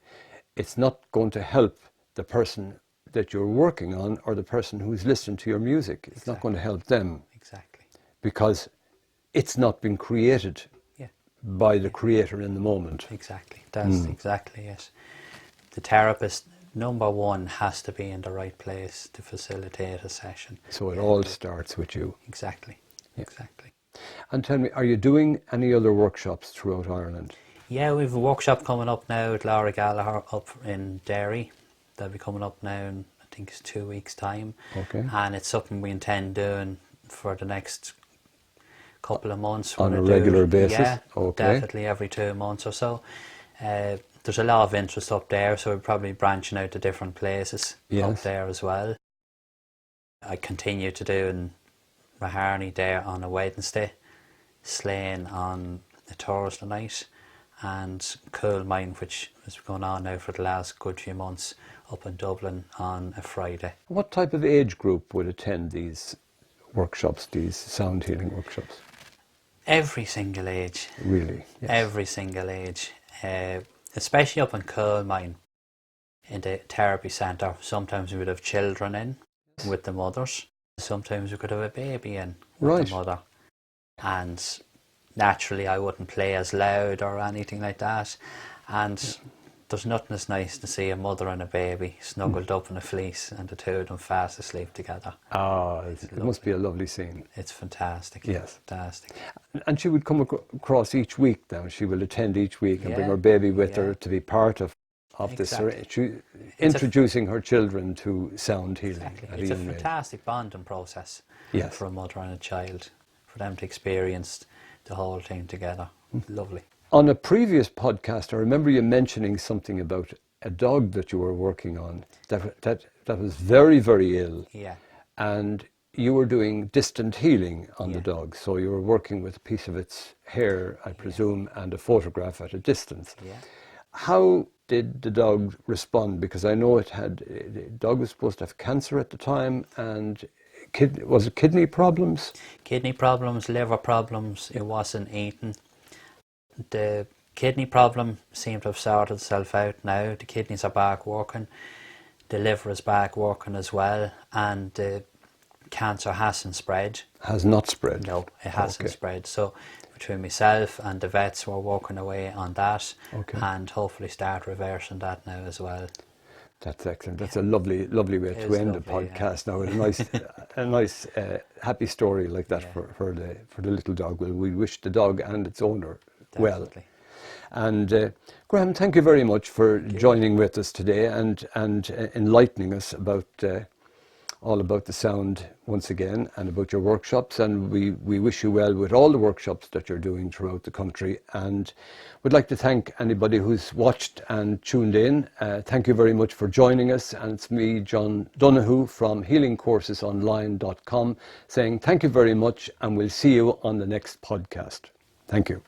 S1: it's not going to help the person that you're working on or the person who's listening to your music. It's not going to help them.
S2: Exactly.
S1: Because it's not been created by the creator in the moment.
S2: Exactly. That's exactly it. The therapist, number one, has to be in the right place to facilitate a session.
S1: So it all starts with you.
S2: Exactly.
S1: Yeah.
S2: Exactly.
S1: And tell me, are you doing any other workshops throughout Ireland?
S2: Yeah, we've a workshop coming up now with Laura Gallagher up in Derry. They'll be coming up now in, I think it's 2 weeks' time.
S1: Okay.
S2: And it's something we intend doing for the next couple of months.
S1: On a regular basis?
S2: Yeah,
S1: Okay.
S2: definitely every 2 months or so. There's a lot of interest up there, so we're probably branching out to different places up there as well. I continue to do in Mahoney there on a Wednesday, Slane on a Thursday night, and Coal Mine, which has been going on now for the last good few months, up in Dublin on a Friday.
S1: What type of age group would attend these workshops, these sound healing workshops?
S2: Every single age.
S1: Really? Yes.
S2: Every single age. Especially up in Coal Mine, in the therapy centre. Sometimes we would have children in with the mothers. Sometimes we could have a baby in with the mother. And naturally I wouldn't play as loud or anything like that. And there's nothing as nice to see a mother and a baby snuggled up in a fleece and the two of them fast asleep together.
S1: Ah, it must be a lovely scene.
S2: It's fantastic.
S1: Yes.
S2: Fantastic.
S1: And she would come across each week now. She will attend each week and bring
S2: Yeah,
S1: her baby with
S2: yeah.
S1: her to be part of
S2: Exactly.
S1: this, introducing her children to sound healing.
S2: Exactly.
S1: At
S2: It's a
S1: young age.
S2: fantastic bonding process
S1: Yes.
S2: for a mother and a child, for them to experience the whole thing together. Lovely.
S1: On a previous podcast, I remember you mentioning something about a dog that you were working on that was very, very ill.
S2: Yeah.
S1: And you were doing distant healing on the
S2: Yeah.
S1: dog. So you were working with a piece of its hair, I presume, and a photograph at a distance.
S2: Yeah.
S1: How did the dog respond? Because I know the dog was supposed to have cancer at the time, and was it kidney problems?
S2: Kidney problems, liver problems, it wasn't eating. The kidney problem seemed to have sorted itself out now. The kidneys are back working, the liver is back working as well, and the cancer hasn't spread.
S1: Has not spread?
S2: No, it hasn't
S1: Okay.
S2: spread. So between myself and the vets, we're working away on that,
S1: Okay.
S2: and hopefully start reversing that now as well.
S1: That's excellent. That's a lovely, lovely way
S2: It
S1: to
S2: is
S1: end the
S2: lovely,
S1: podcast now with a nice, happy story like that
S2: Yeah.
S1: for the little dog. Well, we wish the dog and its owner well.
S2: Definitely.
S1: And Graham, thank you very much for joining with us today and enlightening us about all about the sound once again and about your workshops. And we wish you well with all the workshops that you're doing throughout the country. And we'd like to thank anybody who's watched and tuned in. Thank you very much for joining us. And it's me, John Donoghue from healingcoursesonline.com, saying thank you very much, and we'll see you on the next podcast. Thank you.